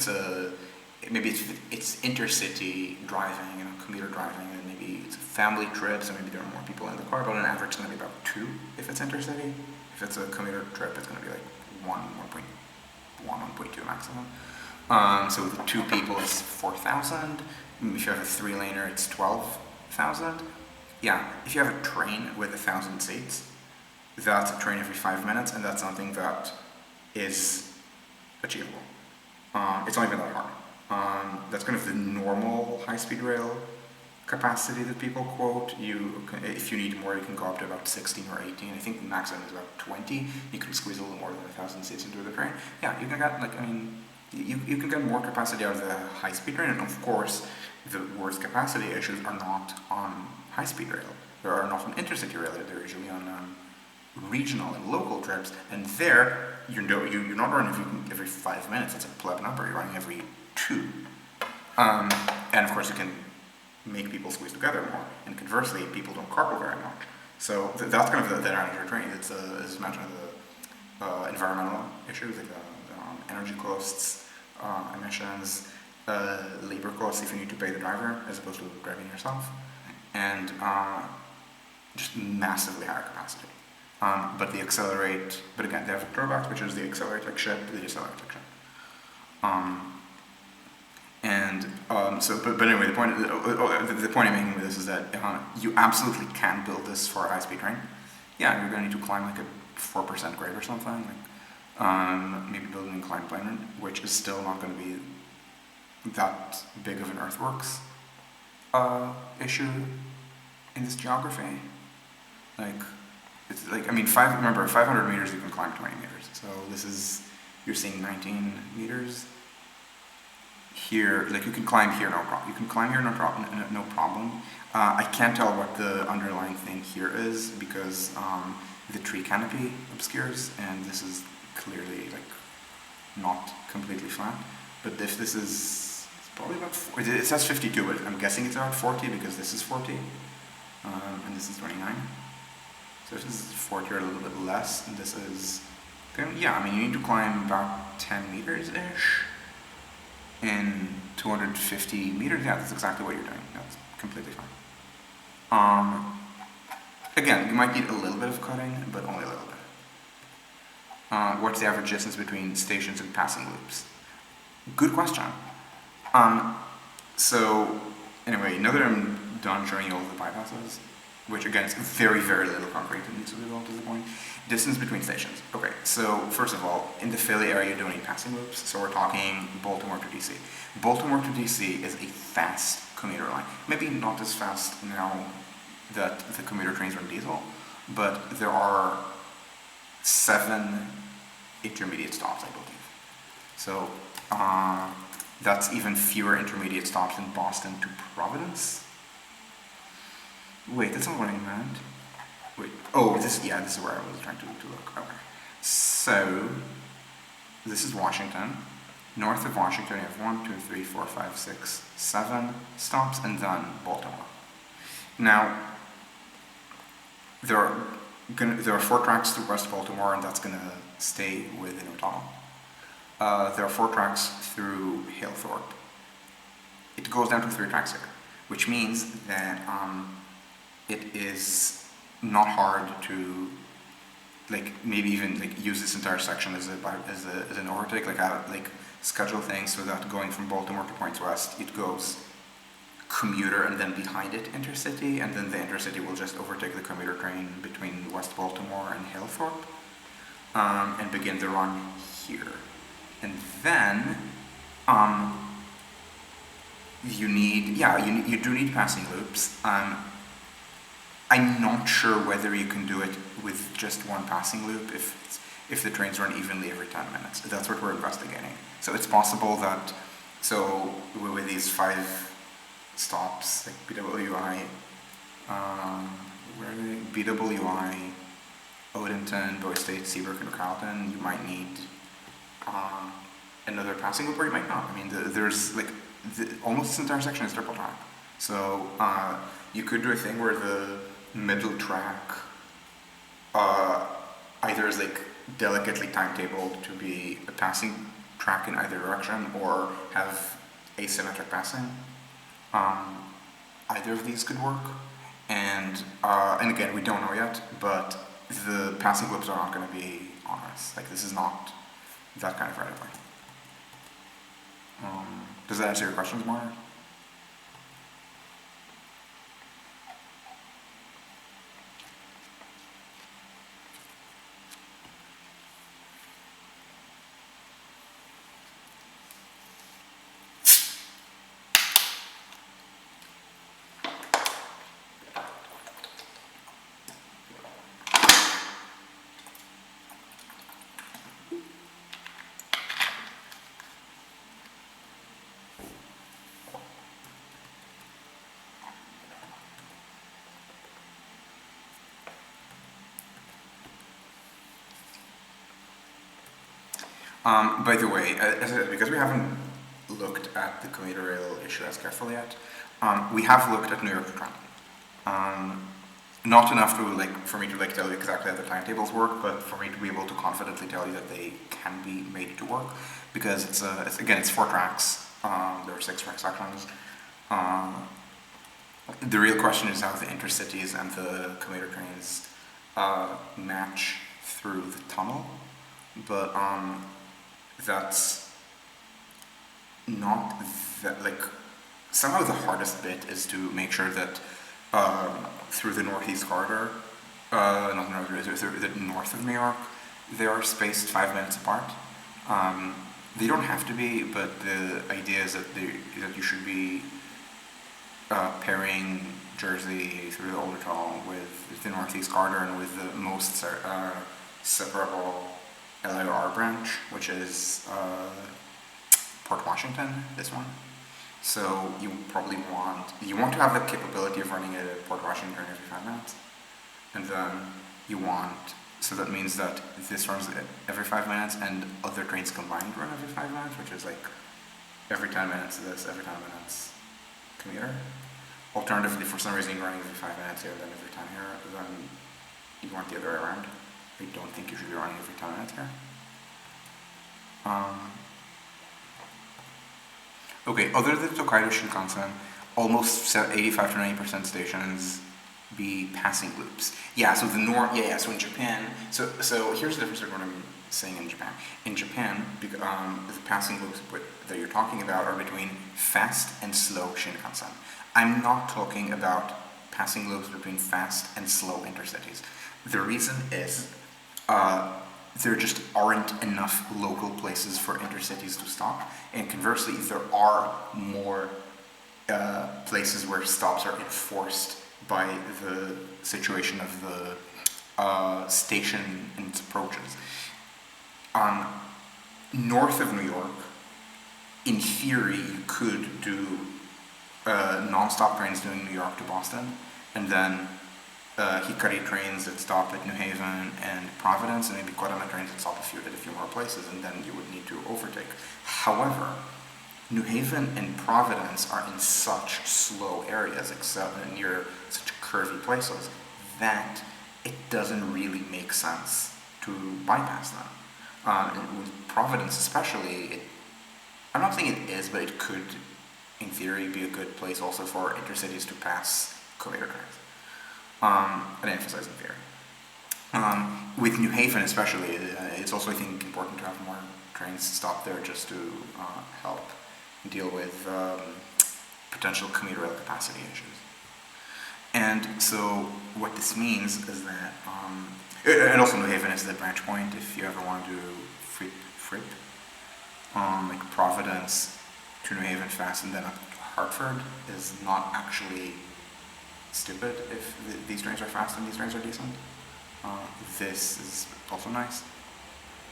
it's intercity driving, commuter driving, and maybe it's a family trip, so maybe there are more people in the car. But on average, it's going to be about 2 if it's intercity. If it's a commuter trip, it's going to be like 1.2 maximum. So with 2 people, it's 4,000. If you have a 3-laner, it's 12,000. Yeah, if you have a train with 1,000 seats, that's a train every 5 minutes, and that's something that is achievable. It's not even that hard. That's kind of the normal high-speed rail capacity that people quote. If you need more, you can go up to about 16 or 18. I think the maximum is about 20. You can squeeze a little more than 1,000 seats into the train. Yeah, you can get you can get more capacity out of the high-speed train, and of course, the worst capacity issues are not on high-speed rail. They are not on intercity rail. They're usually on regional and local trips, and there you're not running every 5 minutes. That's a pleb number. You're running every 2, and of course you can make people squeeze together more. And conversely, people don't carpool very much. So that's kind of the advantage of train. It's as mentioned the environmental issues like the energy costs, emissions, labor costs if you need to pay the driver as opposed to driving yourself, and just massively higher capacity. But they accelerate, but again, they have drawbacks, which is they accelerate like shit, they decelerate like shit. But anyway, the point I'm making with this is that you absolutely can build this for a high-speed train. Yeah, you're going to need to climb like a 4% grade or something, like maybe build an inclined plane, which is still not going to be that big of an earthworks issue in this geography. It's like, remember, 500 meters you can climb 20 meters. So this is, you're seeing 19 meters. Here, like you can climb here, no problem. You can climb here, no problem. I can't tell what the underlying thing here is because the tree canopy obscures, and this is clearly like not completely flat. But if this is, it's probably about, it says 52, but I'm guessing it's about 40 because this is 40, and this is 29. So if this is 40 or a little bit less, and this is, yeah, you need to climb about 10 meters-ish in 250 meters. Yeah, that's exactly what you're doing. That's completely fine. Again, you might need a little bit of cutting, but only a little bit. What's the average distance between stations and passing loops? Good question. So, anyway, now that I'm done showing you all the bypasses, which again is very, very little concrete that needs to be built at the point. Distance between stations. Okay, so first of all, in the Philly area you don't need passing loops, so we're talking Baltimore to DC. Baltimore to DC is a fast commuter line. Maybe not as fast now that the commuter trains run diesel, but there are 7 intermediate stops, I believe. So that's even fewer intermediate stops than Boston to Providence. Wait, that's not what I meant. Wait, this is where I was trying to look. Okay. So, this is Washington. North of Washington, you have 1, 2, 3, 4, 5, 6, 7 stops, and then Baltimore. Now, there are 4 tracks through West Baltimore, and that's going to stay within Ottawa. There are 4 tracks through Halethorpe, it goes down to 3 tracks here, which means that it is not hard to maybe even use this entire section as an overtake, schedule things so that going from Baltimore to Points West, it goes commuter and then behind it intercity, and then the intercity will just overtake the commuter train between West Baltimore and Halethorpe, and begin the run here. And then you do need passing loops. I'm not sure whether you can do it with just one passing loop if the trains run evenly every 10 minutes. That's what we're investigating. So it's possible that, with these 5 stops, like BWI, where are they? BWI, Odenton, Bowie State, Seabrook, and Carlton, you might need another passing loop, or you might not. I mean, there's almost this entire section is triple track. So you could do a thing where the middle track either is delicately timetabled to be a passing track in either direction, or have asymmetric passing. Either of these could work, and again, we don't know yet, but the passing loops are not going to be on us. This is not that kind of right away. Does that answer your questions, Mark? By the way, because we haven't looked at the commuter rail issue as carefully yet, we have looked at New York to Trenton. Not enough to for me to tell you exactly how the timetables work, but for me to be able to confidently tell you that they can be made to work, because it's 4 tracks. There are 6 track sections. The real question is how the intercities and the commuter trains match through the tunnel, but that's not that, somehow the hardest bit is to make sure that through the northeast corridor, through the north of New York, they are spaced 5 minutes apart. They don't have to be, but the idea is that you should be pairing Jersey through the older tunnel with the northeast corridor and with the most separable LIR branch, which is Port Washington, this one. So you probably want to have the capability of running a Port Washington every 5 minutes, and then so that means that this runs every 5 minutes, and other trains combined run every 5 minutes, which is every 10 minutes this, every 10 minutes commuter. Alternatively, for some reason you're running every 5 minutes here, then every 10 here, then you want the other way around. I don't think you should be running every 10 minutes here. Okay, other than Tokaido Shinkansen, almost 85 to 90% stations be passing loops. Yeah, so so in Japan, so here's the difference between what I'm saying in Japan. In Japan, the passing loops that you're talking about are between fast and slow Shinkansen. I'm not talking about passing loops between fast and slow intercities. The reason is there just aren't enough local places for intercities to stop, and conversely, there are more places where stops are enforced by the situation of the station and its approaches. North of New York, in theory, you could do non-stop trains doing New York to Boston, and then Hikari trains that stop at New Haven and Providence, and maybe Kodama trains that stop at a few more places, and then you would need to overtake. However, New Haven and Providence are in such slow areas, except near such curvy places, that it doesn't really make sense to bypass them. And with Providence especially, I'm not saying it is, but it could in theory, be a good place also for intercities to pass commuter trains. And I emphasize in theory. With New Haven especially, it's also, I think, important to have more trains stop there just to help deal with potential commuter rail capacity issues. And so what this means is that, and also New Haven is the branch point if you ever want to do FRIP, like Providence to New Haven fast and then up to Hartford is not actually stupid if these trains are fast and these trains are decent. This is also nice,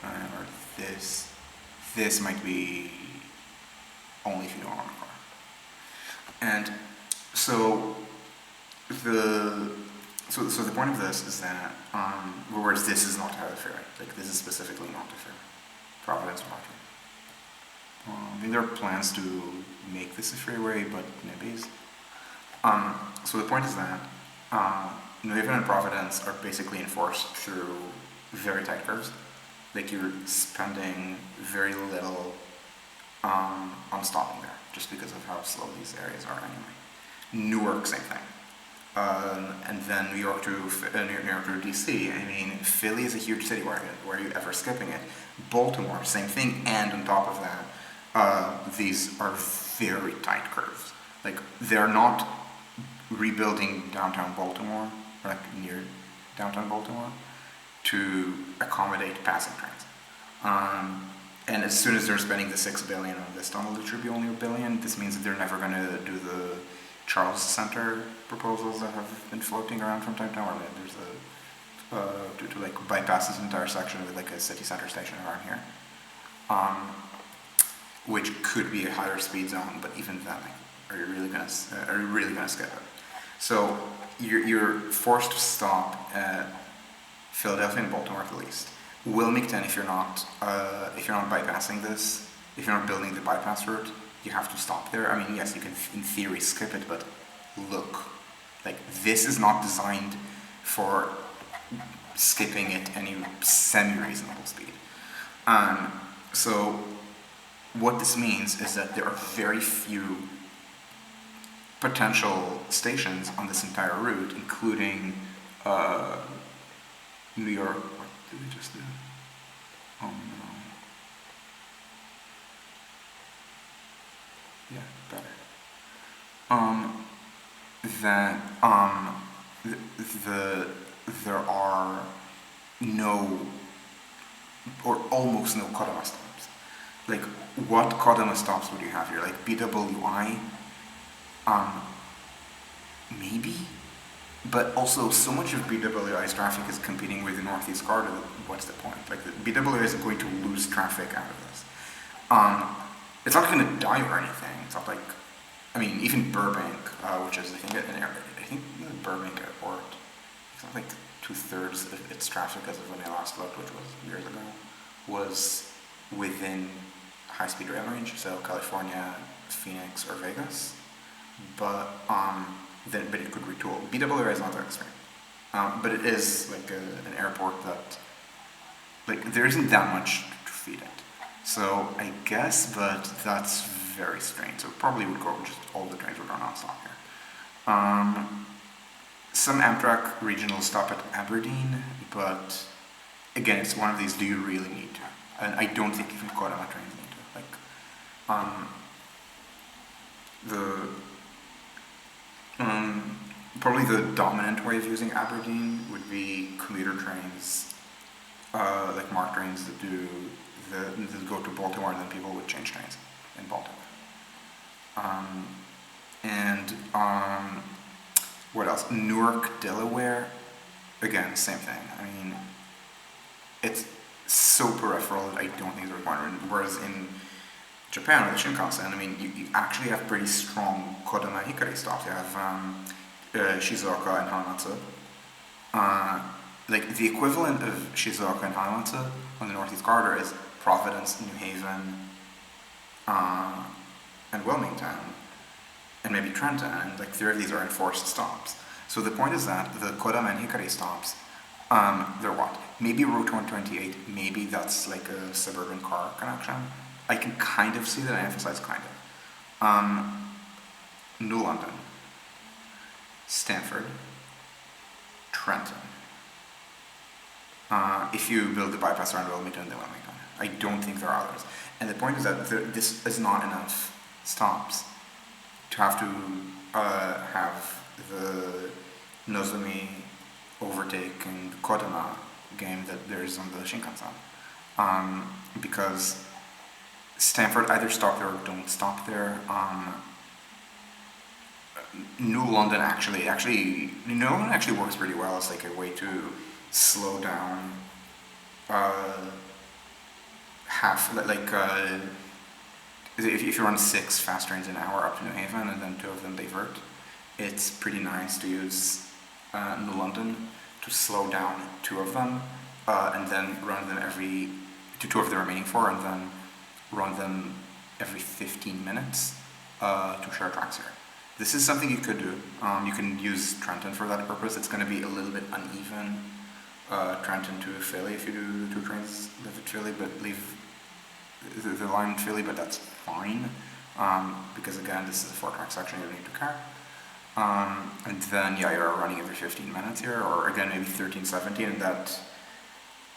or this might be only if you don't own a car. And so the point of this is that whereas this is not a ferry, like this is specifically not a ferry, Providence or Hartford. I think there are plans to make this a freeway, but nibbies. So the point is that New Haven and Providence are basically enforced through very tight curves. Like you're spending very little on stopping there, just because of how slow these areas are anyway. Newark, same thing. And then New York to DC. I mean, Philly is a huge city. Where are you ever skipping it? Baltimore, same thing. And on top of that, these are very tight curves. Like they're not rebuilding downtown Baltimore, or like near downtown Baltimore, to accommodate passing trains. And as soon as they're spending the $6 billion on this tunnel, it should be only $1 billion. This means that they're never going to do the Charles Center proposals that have been floating around from time to time. There's to like bypass this entire section with like a city center station around here, which could be a higher speed zone. But even then, like, are you really gonna skip it? So you're forced to stop at Philadelphia and Baltimore at least. Wilmington, if you're not bypassing this, if you're not building the bypass route, you have to stop there. I mean, yes, you can in theory skip it, but look, like this is not designed for skipping at any semi-reasonable speed. So what this means is that there are very few potential stations on this entire route, including New York. What did we just do? Oh no. Yeah, better. There are no or almost no Kodama stops. Like what Kodama stops would you have here? Like BWI, maybe, but also so much of BWI's traffic is competing with the Northeast Corridor. What's the point? Like the BWI isn't going to lose traffic out of this. It's not going to die or anything. It's not like, I mean, even Burbank, which is I think the Burbank airport, it's not like 2/3 of its traffic as of when I last looked, which was years ago, was within high-speed rail range, so California, Phoenix, or Vegas. But it could retool. BWI is not that extreme, but it is like an airport that, like, there isn't that much to feed it. So I guess, but that's very strange. So it probably would go, just all the trains would run non-stop here. Some Amtrak regionals stop at Aberdeen, but again, it's one of these, do you really need to? And I don't think even Kodama trains need to. Like, probably the dominant way of using Aberdeen would be commuter trains, like MARC trains that go to Baltimore, and then people would change trains in Baltimore. What else? Newark, Delaware, again, same thing. I mean, it's so peripheral that I don't think it's a requirement. Whereas in Japan, with the Shinkansen, I mean, you actually have pretty strong Kodama Hikari stops. You have Shizuoka and Hamamatsu. Like, the equivalent of Shizuoka and Hamamatsu on the Northeast Corridor is Providence, New Haven, and Wilmington, and maybe Trenton, and like 3 of these are enforced stops. So the point is that the Kodama and Hikari stops, they're what? Maybe Route 128, maybe that's like a suburban car connection. I can kind of see that, I emphasize kind of. New London, Stamford, Trenton. If you build the bypass around Wilmington, then Wilmington. I don't think there are others. And the point is that this is not enough stops to have to have the Nozomi, Overtaking, Kodama game that there is on the Shinkansen. Because Stamford either stop there or don't stop there. New London actually works pretty well as like a way to slow down if you run 6 fast trains an hour up to New Haven and then 2 of them divert, it's pretty nice to use New London to slow down 2 of them and then run them to 2 of the remaining 4 and then run them every 15 minutes to share tracks here. This is something you could do. You can use Trenton for that purpose. It's going to be a little bit uneven, Trenton to Philly if you do 2 trains live at Philly, but leave the line in Philly, but that's fine, because again, this is a 4-track section, you don't need to care. And then, yeah, you're running every 15 minutes here, or again, maybe 13, 17, and that,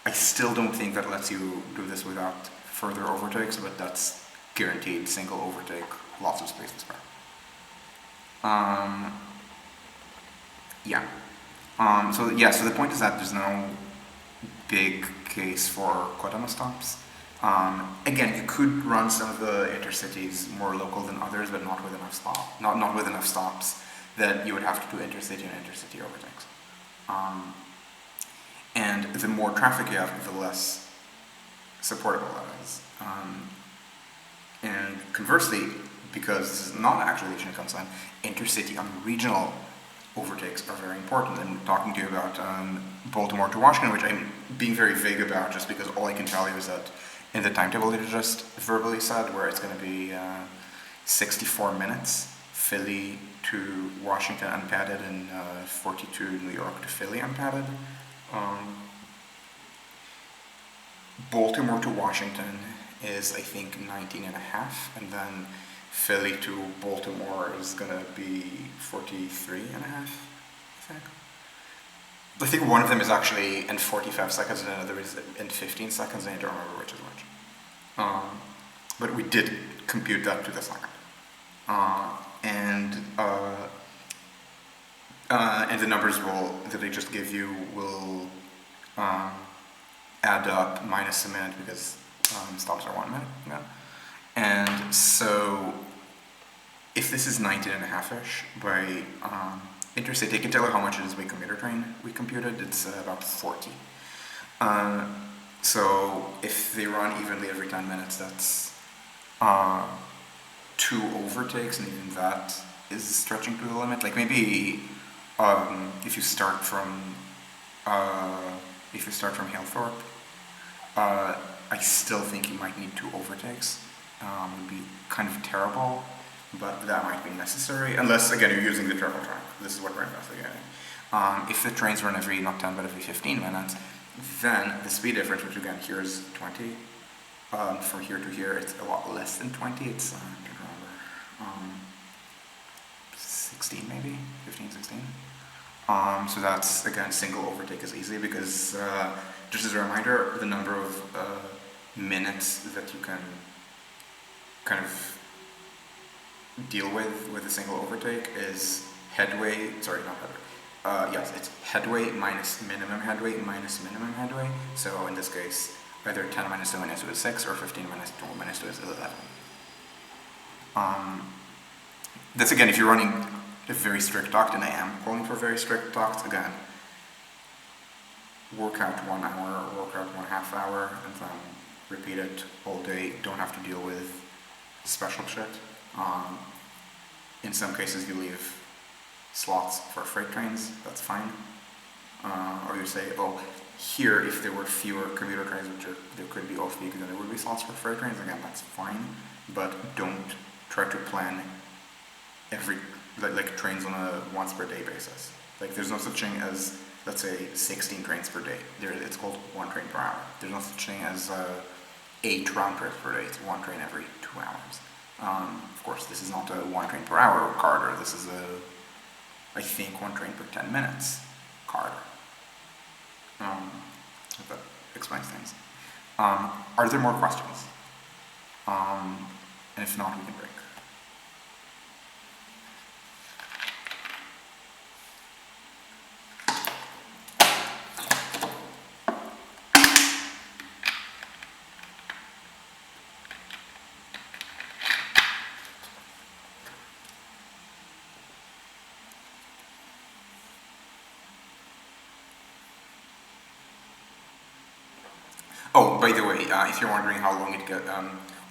I still don't think that lets you do this without further overtakes, but that's guaranteed single overtake, lots of space to spare. So the point is that there's no big case for Kodama stops. Again, you could run some of the intercities more local than others, but not with enough stops that you would have to do intercity and intercity overtakes. And the more traffic you have, the less supportable that is. And conversely, because this is not actually Shinkansen, intercity and regional overtakes are very important. I'm talking to you about Baltimore to Washington, which I'm being very vague about just because all I can tell you is that in the timetable that you just verbally said, where it's going to be 64 minutes, Philly to Washington unpadded and 42 New York to Philly unpadded. Baltimore to Washington is, I think, 19 and a half, and then Philly to Baltimore is going to be 43 and a half, I think. I think one of them is actually in 45 seconds and another is in 15 seconds, and I don't remember which is which. But we did compute that to the second. And the numbers that I just gave you will add up minus a minute because stops are 1 minute. Yeah. And so if this is 19 and a half-ish by intercity, I can tell you how much it is by commuter train we computed. It's about 40. So if they run evenly every 10 minutes, that's 2 overtakes, and even that is stretching to the limit. Like maybe if you start from Halethorpe, I still think you might need 2 overtakes. It would be kind of terrible, but that might be necessary, unless, again, you're using the triple track. This is what we're investigating. If the trains run every, not 10, but every 15 minutes, then the speed difference, which again here is 20, from here to here, it's a lot less than 20. It's, I don't remember, 16 maybe, 15, 16. So that's, again, single overtake is easy because, just as a reminder, the number of minutes that you can kind of deal with a single overtake is headway, sorry, not headway, yes, it's headway minus minimum headway. So in this case, either 10 minus 2 minus 2 is 6, or 15 minus 2 minus 2 is 11. That's, again, if you're running a very strict talk, and I am calling for very strict talks, again, work out 1 hour, work out 1/2 hour, and then repeat it all day. Don't have to deal with special shit. In some cases you leave slots for freight trains, that's fine. Or you say, oh, here if there were fewer commuter trains, which there could be off-peak, then there would be slots for freight trains, again, that's fine. But don't try to plan like trains on a once per day basis. Like there's no such thing as, let's say, 16 trains per day. It's called 1 train per hour. There's no such thing as 8 round trips per day. It's 1 train every 2 hours. Of course, this is not a 1 train per hour corridor. This is I think 1 train per 10 minutes corridor. If that explains things. Are there more questions? And if not, we can break. Oh, by the way, if you're wondering how long it got,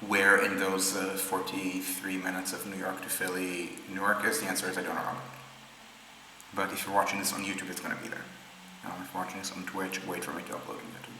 where in those 43 minutes of New York to Philly, Newark is, the answer is I don't remember. But if you're watching this on YouTube, it's going to be there. If you're watching this on Twitch, wait for me to upload on YouTube.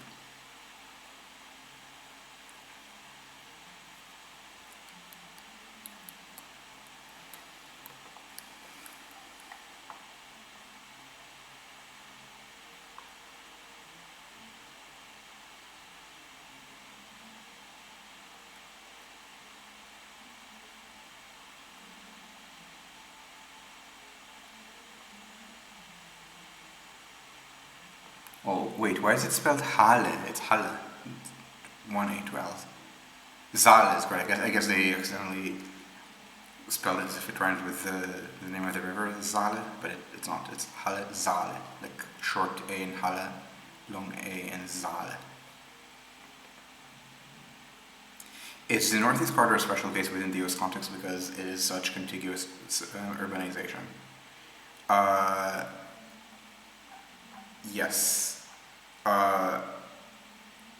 Oh, wait, why is it spelled Halle? It's Halle. 1 A12. Saale is correct. I guess they accidentally spelled it as if it rhymed with the name of the river, Saale, but it's not. It's Halle, Saale. Like short A in Halle, long A in Saale. Is the Northeast Corridor a special case within the US context because it is such contiguous urbanization? Yes.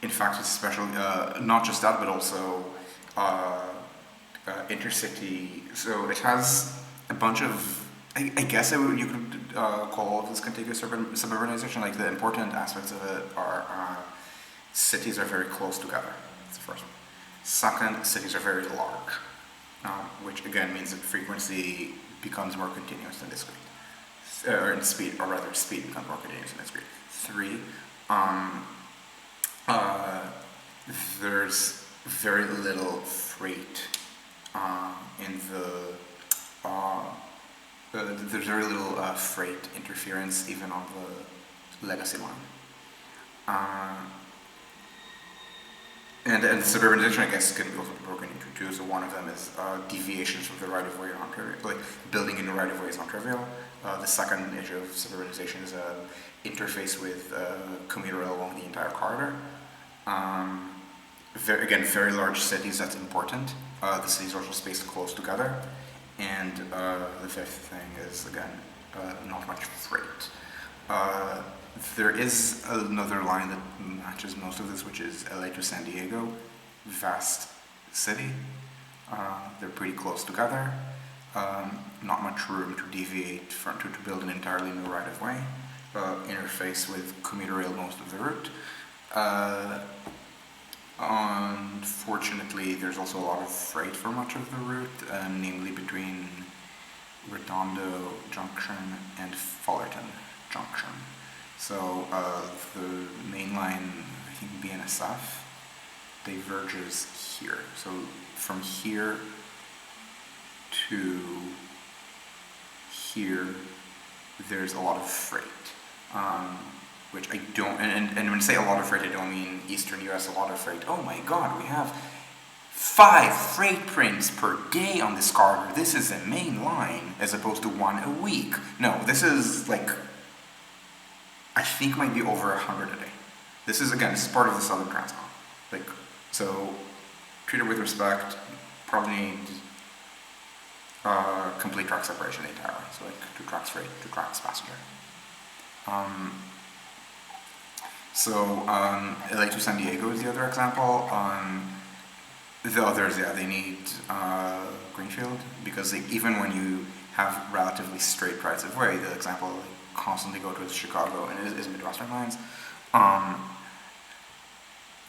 In fact, it's special, not just that, but also intercity. So it has a bunch of, I guess you could call all of this contiguous suburbanization. Like the important aspects of it are cities are very close together. That's the first one. Second, cities are very large, which again means that frequency becomes more continuous in discrete. Or in speed, or rather speed becomes more continuous in discrete. 3, there's very little freight in there's very little freight interference even on the legacy line. And suburbanization, I guess, can be also broken into two. So one of them is deviations from the right-of-way are non-trivial. Like building in the right-of-way is non-trivial. The second issue of suburbanization is interface with commuter rail along the entire corridor. Very large cities, that's important. The cities are also spaced close together. And the fifth thing is, again, not much freight. There is another line that matches most of this, which is LA to San Diego. Vast city. They're pretty close together. Not much room to deviate to build an entirely new right-of-way. Interface with commuter rail most of the route. Unfortunately, there's also a lot of freight for much of the route, namely between Redondo Junction and Fullerton Junction. So the main line, I think BNSF, diverges here. So from here to here, there's a lot of freight, which I don't, and when I say a lot of freight, I don't mean Eastern US, a lot of freight. Oh my God, we have 5 freight trains per day on this corridor. This is a main line as opposed to 1 a week. No, this is like, I think might be over 100 a day. This is, again, this is part of the Southern Transcon. Like, so, treat it with respect, probably need complete track separation the entire way. So like 2 tracks freight, 2 tracks passenger. LA to San Diego is the other example. The others, yeah, they need greenfield because even when you have relatively straight rights of way, the example I constantly go to is Chicago, and it is Midwestern lines.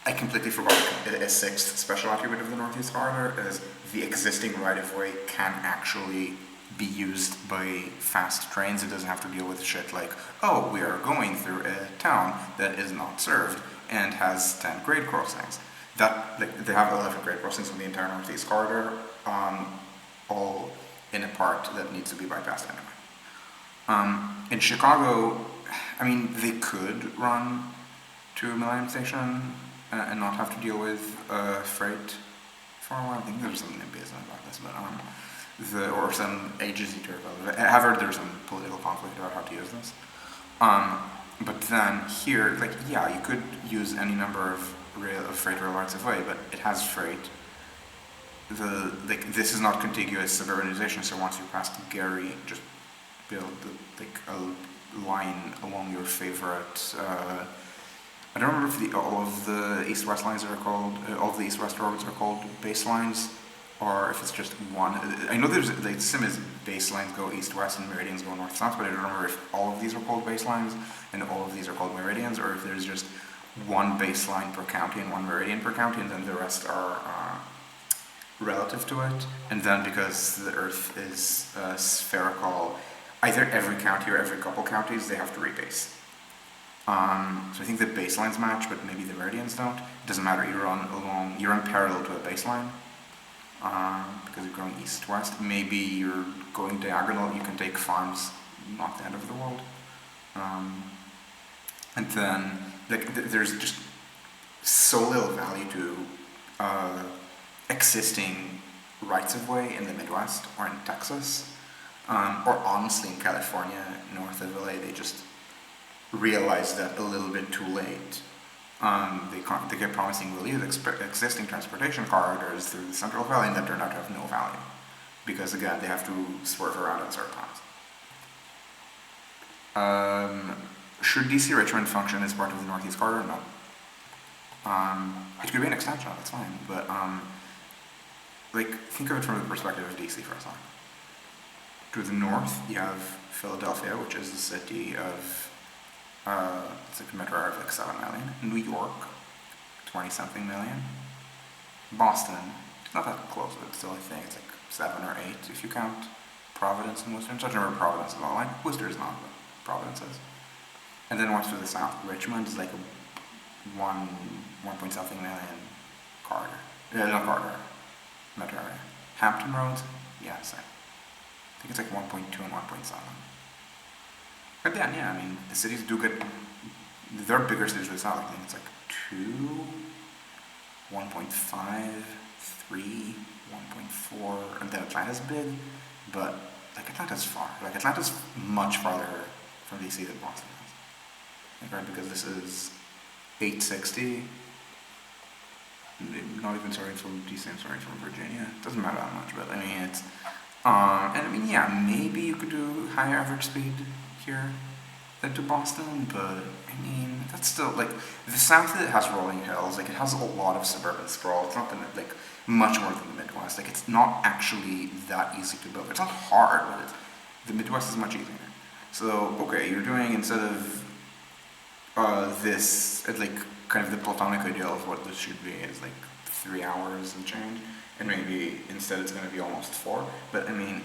I completely forgot a sixth special attribute of the Northeast Corridor is the existing right-of-way can actually be used by fast trains. It doesn't have to deal with shit like, oh, we are going through a town that is not served and has 10 grade crossings. that they have 11 grade crossings on the entire Northeast corridor, all in a part that needs to be bypassed anyway. In Chicago, I mean, they could run to Millennium Station and not have to deal with freight for a while. I think there's some NIMBYism about this, but or some agency turbo. I've heard there's some political conflict about how to use this. But then here, like, yeah, you could use any number of freight rail rights of way, but it has freight. This is not contiguous suburbanization, so once you pass Gary, just build a line along your favorite. I don't remember if all of the east-west lines are called, all of the east-west roads are called baselines, or if it's just one. I know there's the sim is baselines go east-west and meridians go north-south, but I don't remember if all of these are called baselines and all of these are called meridians, or if there's just one baseline per county and one meridian per county, and then the rest are relative to it. And then because the Earth is spherical, either every county or every couple counties, they have to rebase. So I think the baselines match, but maybe the meridians don't. It doesn't matter, you run parallel to a baseline, because you're going east-west. Maybe you're going diagonal, you can take farms, not the end of the world. And then, there's just so little value to existing rights-of-way in the Midwest or in Texas, or honestly in California, north of LA. They just realized that a little bit too late. They kept promising we'll use existing transportation corridors through the Central Valley, and that turned out to have no value. Because again, they have to swerve around at certain times. Should DC Richmond function as part of the Northeast Corridor? No. It could be an extension, that's fine, but think of it from the perspective of DC for a second. To the north, you have Philadelphia, which is the city of, it's like a metro area of like 7 million. New York, 20-something million. Boston, it's not that close, but still I think it's like 7 or 8 if you count Providence and Worcester. I don't remember Providence at all. Like, Worcester is not, but Providence is. And then once to the south, Richmond is like a 1-point-something million corridor. Not corridor, metro area. Hampton Roads, yeah, same. I think it's like 1.2 and 1.7. But then, yeah, I mean, the cities do get, there are bigger cities to the south. I think it's like 2, 1.5, 3, 1.4, and then Atlanta's big, but like Atlanta's far. Like Atlanta's much farther from DC than Boston is. Like, right, because this is 860. Not even starting from DC, I'm starting from Virginia. It doesn't matter that much, but I mean, it's, and I mean, yeah, maybe you could do higher average speed here than to Boston, but I mean, that's still, like, the south it has rolling hills, like, it has a lot of suburban sprawl. It's not like, much more than the Midwest. Like, it's not actually that easy to build. It's not hard, but the Midwest is much easier. So, okay, you're doing, instead of this, like, kind of the platonic ideal of what this should be is like 3 hours and change, and maybe instead it's going to be almost 4. But I mean,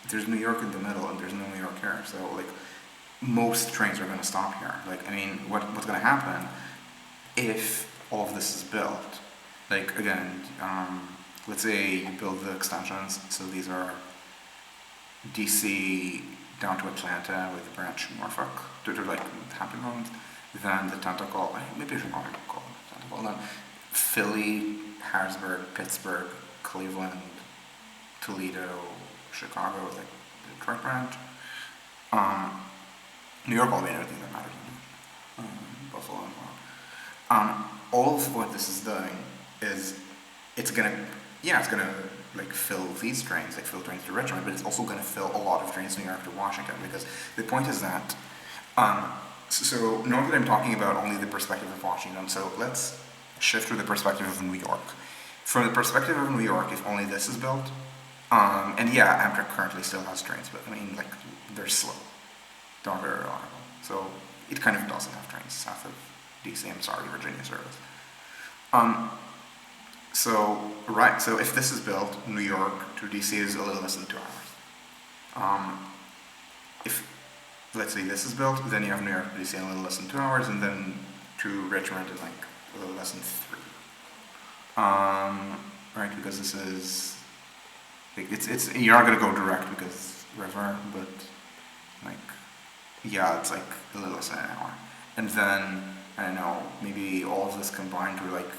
there's New York in the middle, and there's no New York here, so like most trains are going to stop here. Like, I mean, what's going to happen if all of this is built? Like, again, let's say you build the extensions, so these are DC down to Atlanta with a branch in Norfolk, to like Hampton Roads. Then the tentacle, maybe I should not call it tentacle, then Philly, Harrisburg, Pittsburgh, Cleveland, Toledo, Chicago with like the Detroit branch. New York will be everything that matters. Buffalo and so on. All of what this is doing is it's gonna like fill these trains, like fill trains to Richmond, but it's also gonna fill a lot of trains New York to Washington, because the point is that so note that I'm talking about only the perspective of Washington, so let's shift to the perspective of New York. From the perspective of New York, if only this is built, and yeah, Amtrak currently still has trains, but I mean, like, they're slow, not very reliable. So it kind of doesn't have trains south of DC, I'm sorry, Virginia service. So if this is built, New York to DC is a little less than 2 hours. If, let's say this is built, then you have New York to DC in a little less than 2 hours, and then to Richmond in like a little less than 3. right? Because this is like, it's you're not gonna go direct because river, but like yeah, it's like a little less than an hour. And then I don't know, maybe all of this combined to like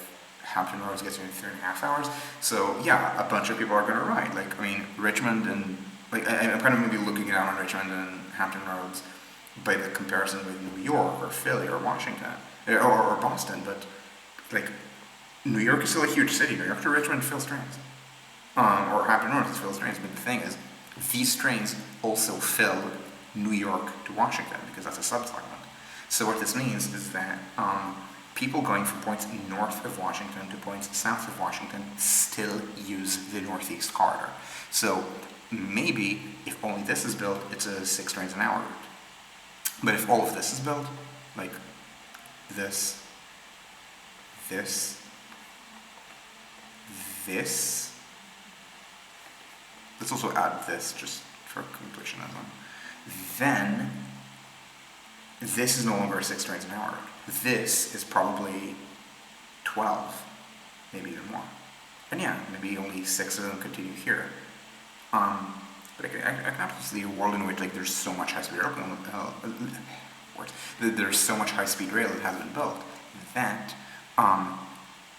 Hampton Roads gets you in 3.5 hours. So yeah, a bunch of people are gonna ride. Like I mean, Richmond and like I'm kind of maybe looking down on Richmond and Hampton Roads by the comparison with New York or Philly or Washington or Boston, but like New York is still a huge city. New York to Richmond fills trains, or Hampton Roads fills trains. But the thing is, these trains also fill New York to Washington because that's a subsegment. So what this means is that people going from points north of Washington to points south of Washington still use the Northeast corridor. So maybe if only this is built, it's a 6 trains an hour route. But if all of this is built, like this, this, this, let's also add this just for completionism, then this is no longer 6 trains an hour. This is probably 12, maybe even more. And yeah, maybe only 6 of them continue here. But I can absolutely see a world in which like there's so much high-speed rail, there's so much high-speed rail that hasn't been built that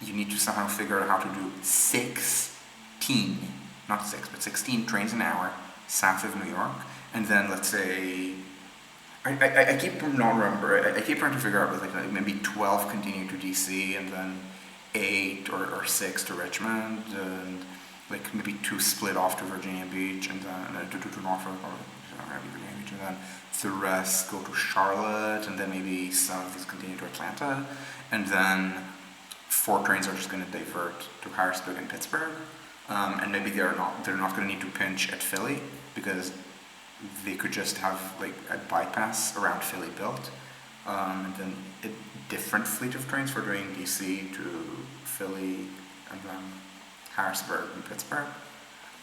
you need to somehow figure out how to do 16, not 6, but 16 trains an hour south of New York, and then let's say I keep I keep trying to figure out like maybe 12 continue to DC and then 8 or 6 to Richmond and like maybe 2 split off to Virginia Beach and then to Norfolk or Virginia Beach and then the rest go to Charlotte and then maybe some of these continue to Atlanta and then 4 trains are just going to divert to Harrisburg and Pittsburgh and maybe they're not going to need to pinch at Philly because they could just have like a bypass around Philly built and then a different fleet of trains for doing DC to Philly and then Harrisburg and Pittsburgh.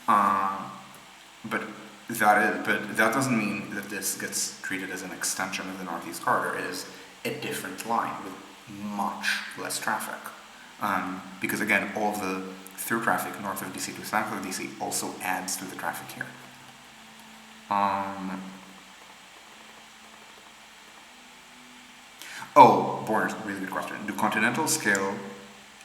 But that doesn't mean that this gets treated as an extension of the Northeast Corridor. It is a different line with much less traffic. Because again, all of the through traffic north of DC to south of DC also adds to the traffic here. Borders, really good question. Do continental scale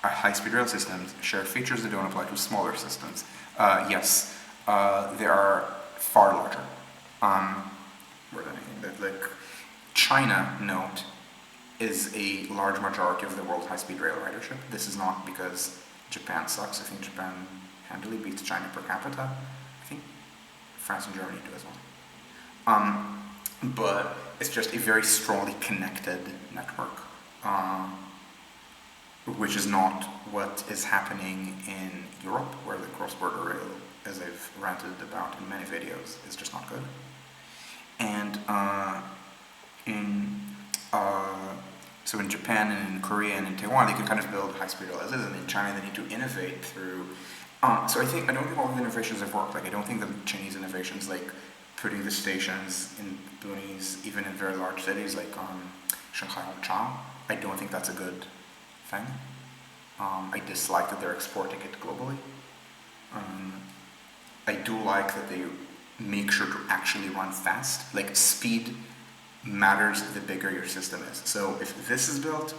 high-speed rail systems share features that don't apply to smaller systems? Yes, they are far larger. More than anything. Like China, note, is a large majority of the world's high-speed rail ridership. This is not because Japan sucks. I think Japan handily beats China per capita. I think France and Germany do as well. But it's just a very strongly connected network, which is not what is happening in Europe, where the cross-border rail, as I've ranted about in many videos, is just not good. And so in Japan and in Korea and in Taiwan, they can kind of build high-speed rail as is, and in China they need to innovate through. So I don't think all of the innovations have worked. Like I don't think the Chinese innovations, like putting the stations in boonies, even in very large cities like Shanghai or Chao, I don't think that's a good thing. I dislike that they're exporting it globally. I do like that they make sure to actually run fast. Like speed matters the bigger your system is. So if this is built,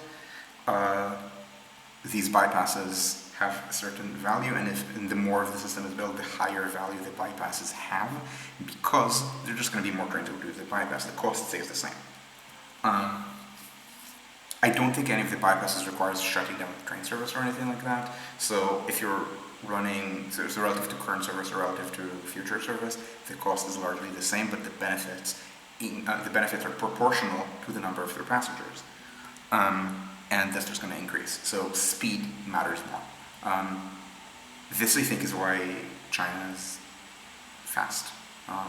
these bypasses have a certain value, and the more of the system is built, the higher value the bypasses have, because they're just going to be more trains to do the bypass. The cost stays the same. I don't think any of the bypasses requires shutting down the train service or anything like that. So if you're running, so relative to current service or relative to future service, the cost is largely the same, but the benefits are proportional to the number of their passengers. And that's just going to increase. So speed matters more. This I think is why China is fast.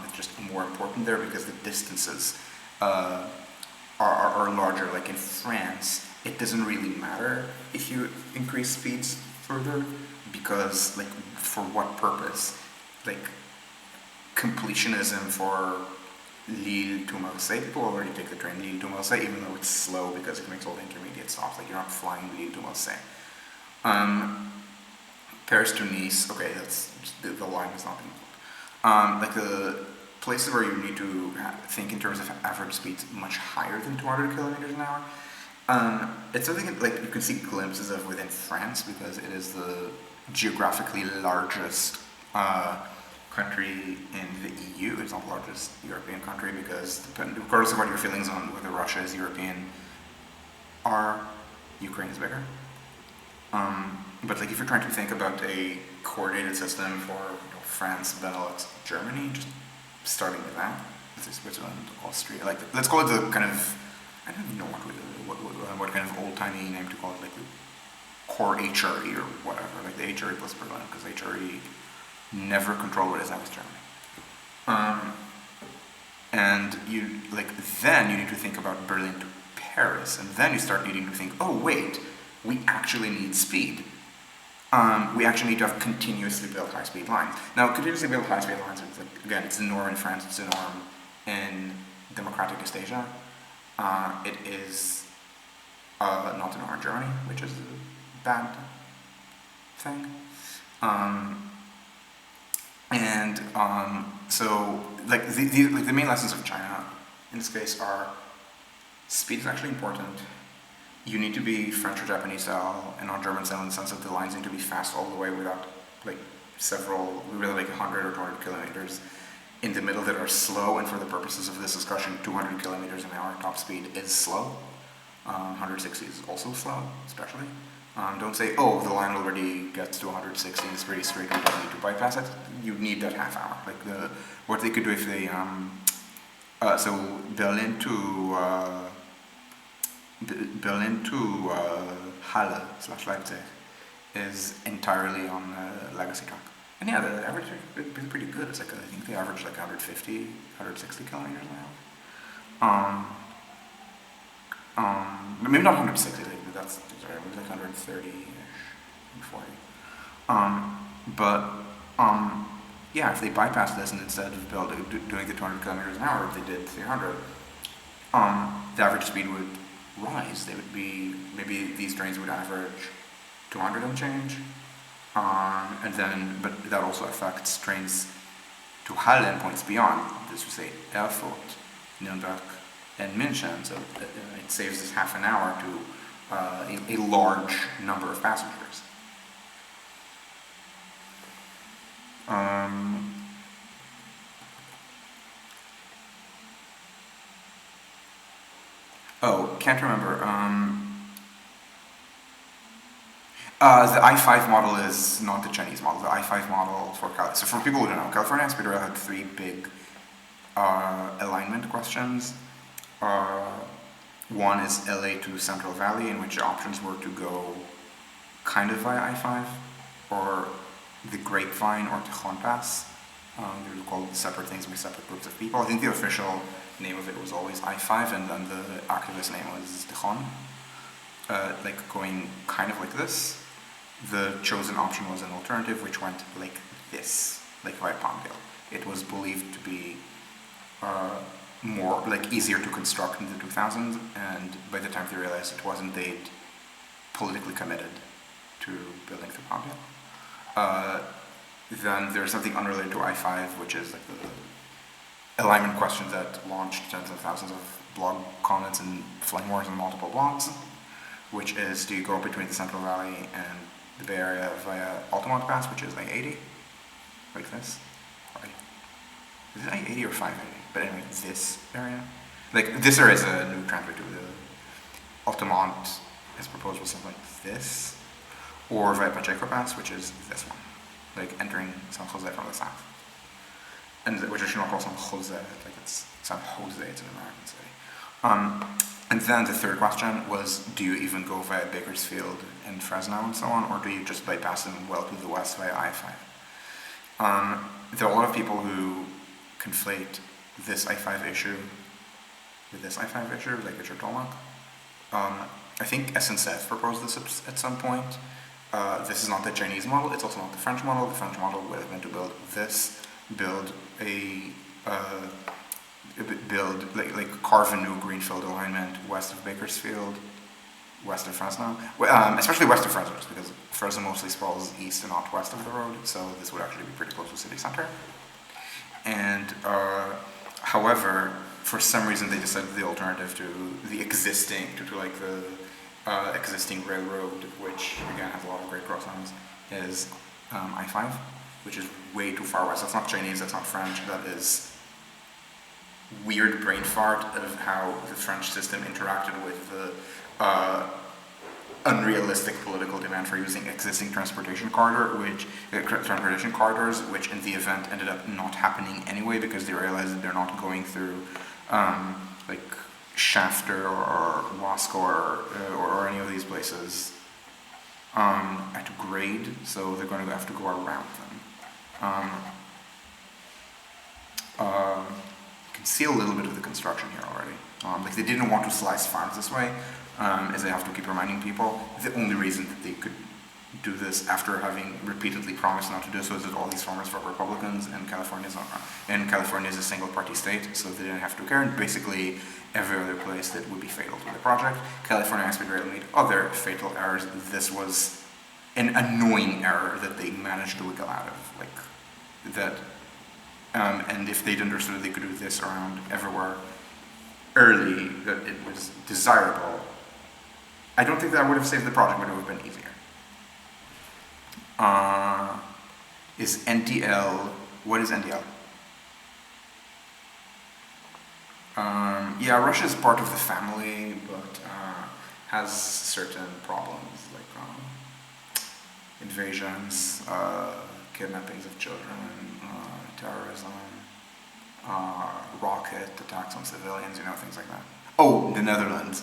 It's just more important there because the distances are larger. Like in France, it doesn't really matter if you increase speeds further because, like, for what purpose? Like, completionism for Lille to Marseille, people already take the train Lille to Marseille, even though it's slow because it makes all the intermediate stops. Like, you're not flying Lille to Marseille. Paris to Nice, okay, the line is not involved. Like the places where you need to think in terms of average speeds much higher than 200 kilometers an hour. It's something like you can see glimpses of within France because it is the geographically largest country in the EU. It's not the largest European country because, regardless of what your feelings on whether Russia is European or Ukraine is bigger. But like if you're trying to think about a coordinated system for France, Benelux, Germany, just starting with that, Switzerland, Austria, like let's call it the kind of, I don't even know what kind of old timey name to call it, like the core HRE or whatever, like the HRE plus Berlin, because HRE never controlled what is now West Germany. And then you need to think about Berlin to Paris, and then you start needing to think, oh wait, we actually need speed. We actually need to have continuously built high-speed lines. Now, continuously built high-speed lines, again, it's the norm in France, it's the norm in democratic East Asia. It is not the norm in Germany, which is a bad thing. So, like the main lessons of China in this case are speed is actually important. You need to be French or Japanese style and not German style in the sense that the lines need to be fast all the way without like really like 100 or 200 kilometers in the middle that are slow, and for the purposes of this discussion, 200 kilometers an hour top speed is slow. 160 is also slow, especially. Don't say, oh, the line already gets to 160 and it's pretty straight, we don't need to bypass it. You need that half hour. Like what they could do if they, so Berlin to Halle / Leipzig is entirely on legacy track. And yeah, the average is pretty good. It's like, I think they average like 150, 160 kilometers an hour. Maybe not 160, but that's sorry, maybe like 130-ish, 40. Yeah, if they bypass this and instead of doing the 200 kilometers an hour, if they did 300, the average speed would rise. They would be, maybe these trains would average 200 and change, but that also affects trains to Halle and points beyond. This would say Erfurt, Nuremberg, and München, so it saves us half an hour to a large number of passengers. Can't remember. The I-5 model is not the Chinese model. The I-5 model for California. So for people who don't know, California Speed Rail had three big alignment questions. One is LA to Central Valley, in which the options were to go kind of via I-5, or the Grapevine or Tejon Pass. They were called separate things by separate groups of people. I think the official name of it was always I-5, and then the activist name was Tejon. Like going kind of like this. The chosen option was an alternative which went like this, like via Palmdale. It was believed to be more like easier to construct in the 2000s, and by the time they realized it wasn't, they'd politically committed to building through Palmdale. Then there's something unrelated to I-5, which is like the alignment question that launched tens of thousands of blog comments and flame wars on multiple blogs, which is, do you go between the Central Valley and the Bay Area via Altamont Pass, which is like 80, like this, right? Is it 80 or 580? But anyway, this area. Like, this area is a new transfer to the Altamont is proposed with something like this, or via Pacheco Pass, which is this one, like entering San Jose from the south. And which I should not call San Jose, like it's San Jose, it's an American city. And then the third question was, do you even go via Bakersfield and Fresno and so on, or do you just bypass them well to the west via I-5? There are a lot of people who conflate this I-5 issue with this I-5 issue, like Richard Tolmach. I think SNCF proposed this at some point. This is not the Chinese model, it's also not the French model. The French model would have been to build this, carve a new greenfield alignment west of Bakersfield, west of Fresno, especially west of Fresno, because Fresno mostly sprawls east and not west of the road, so this would actually be pretty close to city center. And however, for some reason they decided the alternative to the existing, to like the existing railroad, which again has a lot of great crossings, is I-5, which is way too far west. That's not Chinese, that's not French, that is weird brain fart of how the French system interacted with the unrealistic political demand for using existing transportation corridors, which in the event ended up not happening anyway because they realized that they're not going through like Shafter or Wasco or any of these places at grade, so they're going to have to go around them. You can see a little bit of the construction here already. Like they didn't want to slice farms this way, as they have to keep reminding people. The only reason that they could do this after having repeatedly promised not to do so is that all these farmers were Republicans, and California is a single-party state, so they didn't have to care. And basically, every other place that would be fatal to the project. California High-Speed Rail made other fatal errors. This was an annoying error that they managed to wiggle out of, like that. And if they'd understood they could do this around everywhere early, that it was desirable, I don't think that would have saved the project, but it would have been easier. Is NDL, what is NDL? Yeah, Russia is part of the family, but has certain problems, like invasions, kidnappings of children, terrorism, rocket attacks on civilians, things like that. Oh, the Netherlands.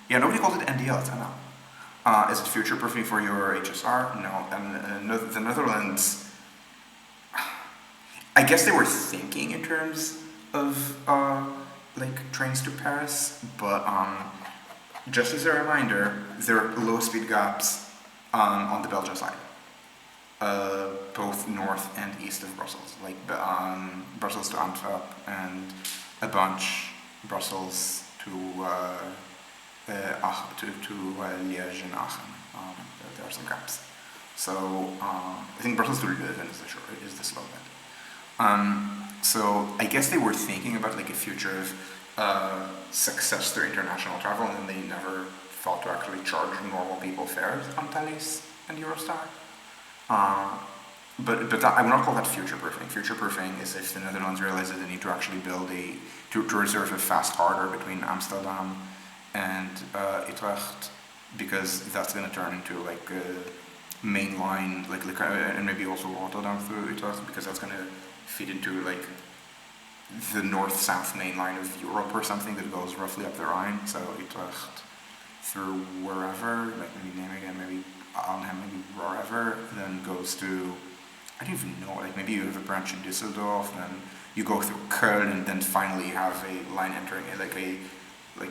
Yeah, nobody calls it NDL, it's NL. Is it future-proofing for your HSR? No. And the Netherlands, I guess they were thinking in terms of like trains to Paris, but just as a reminder, there are low-speed gaps on the Belgian side, both north and east of Brussels, like Brussels to Antwerp and a bunch Brussels to Liège and Aachen. There are some gaps. So I think Brussels to Leuven is the slow bit. So I guess they were thinking about like a future of success through international travel, and then they never thought to actually charge normal people fares on Thalys and Eurostar. But that, I would not call that future-proofing. Future-proofing is if the Netherlands realize that they need to actually build to reserve a fast corridor between Amsterdam and Utrecht, because that's going to turn into like a main line, like and maybe also Rotterdam through Utrecht, because that's going to feed into like the north-south main line of Europe or something that goes roughly up the Rhine. So Utrecht through wherever, like maybe Nijmegen, maybe Arnhem, maybe wherever, then goes to, I don't even know, like maybe you have a branch in Düsseldorf, then you go through Köln, and then finally you have a line entering, like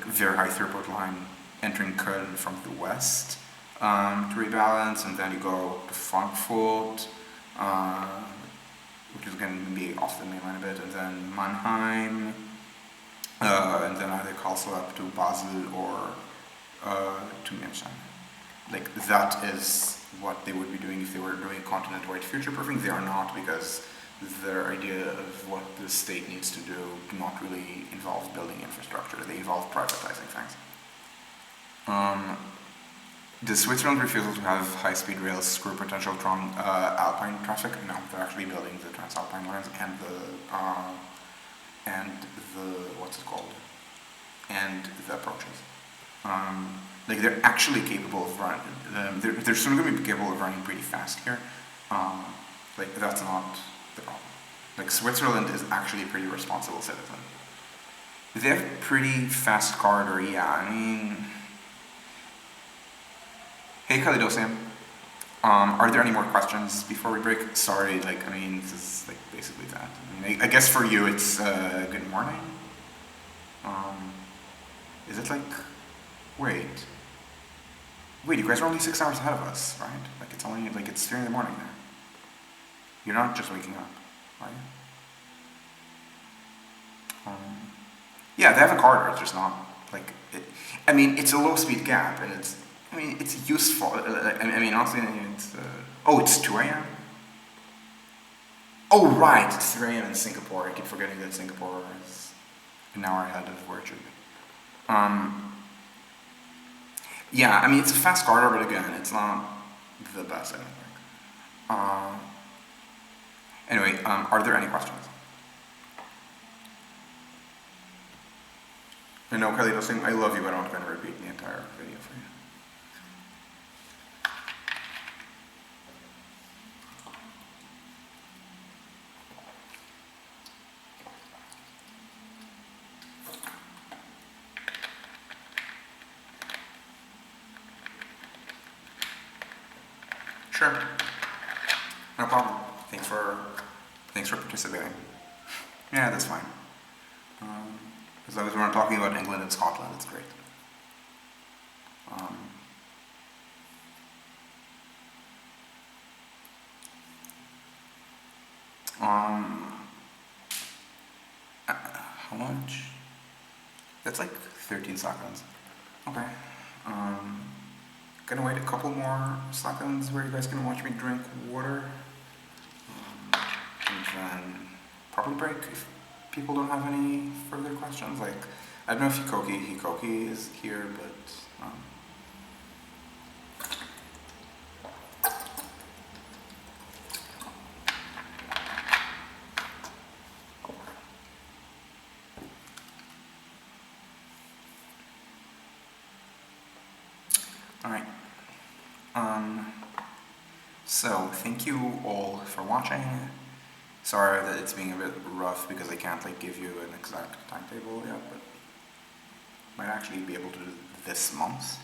very high throughput line entering Köln from the west to rebalance, and then you go to Frankfurt, which is again maybe off the main line a bit, and then Mannheim, and then either also up to Basel or to München. Like that is what they would be doing if they were doing continent-wide future-proofing. They are not, because their idea of what the state needs to do not really involve building infrastructure. They involve privatizing things. Does Switzerland refusal to have high-speed rail screw potential Alpine traffic? No, they're actually building the Transalpine lines and the what's it called? And the approaches. Like they're actually capable of running. They're soon going to be capable of running pretty fast here. Like that's not the problem. Like Switzerland is actually a pretty responsible citizen. They have a pretty fast corridor, yeah. I mean, hey Kalidosium, are there any more questions before we break? Sorry, like I mean, this is like basically that. I mean, I guess for you it's good morning. Is it like? Wait, you guys are only 6 hours ahead of us, right? Like it's only, like it's 3 in the morning there. You're not just waking up, are you? Yeah, they have a corridor, it's just not, like, I mean, it's a low speed gap, and it's I mean, it's useful. I mean, honestly, it's. Oh, it's 2 a.m.? Oh, right, it's 3 a.m. in Singapore. I keep forgetting that Singapore is an hour ahead of where it should be. Yeah, I mean, it's a fast corridor, but again, it's not the best, I don't think. Anyway, are there any questions? I know Carlito's saying, I love you, but I'm not going to repeat the entire video for you. Sure. No problem. Thanks for participating. Yeah, that's fine. As long as we're not talking about England and Scotland, it's great. How much? That's like 13 seconds. Okay. Gonna wait a couple more seconds where you guys can watch me drink water. And then probably break if people don't have any further questions. Like, I don't know if Hikoki is here, but alright. So thank you all for watching. Sorry that it's being a bit rough because I can't like give you an exact timetable yet, but might actually be able to do this month.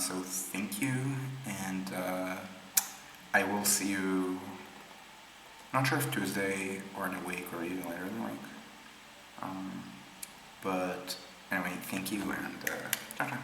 So thank you, and I will see you, not sure if Tuesday or in a week or even later in the week. But anyway, thank you, and ciao ciao.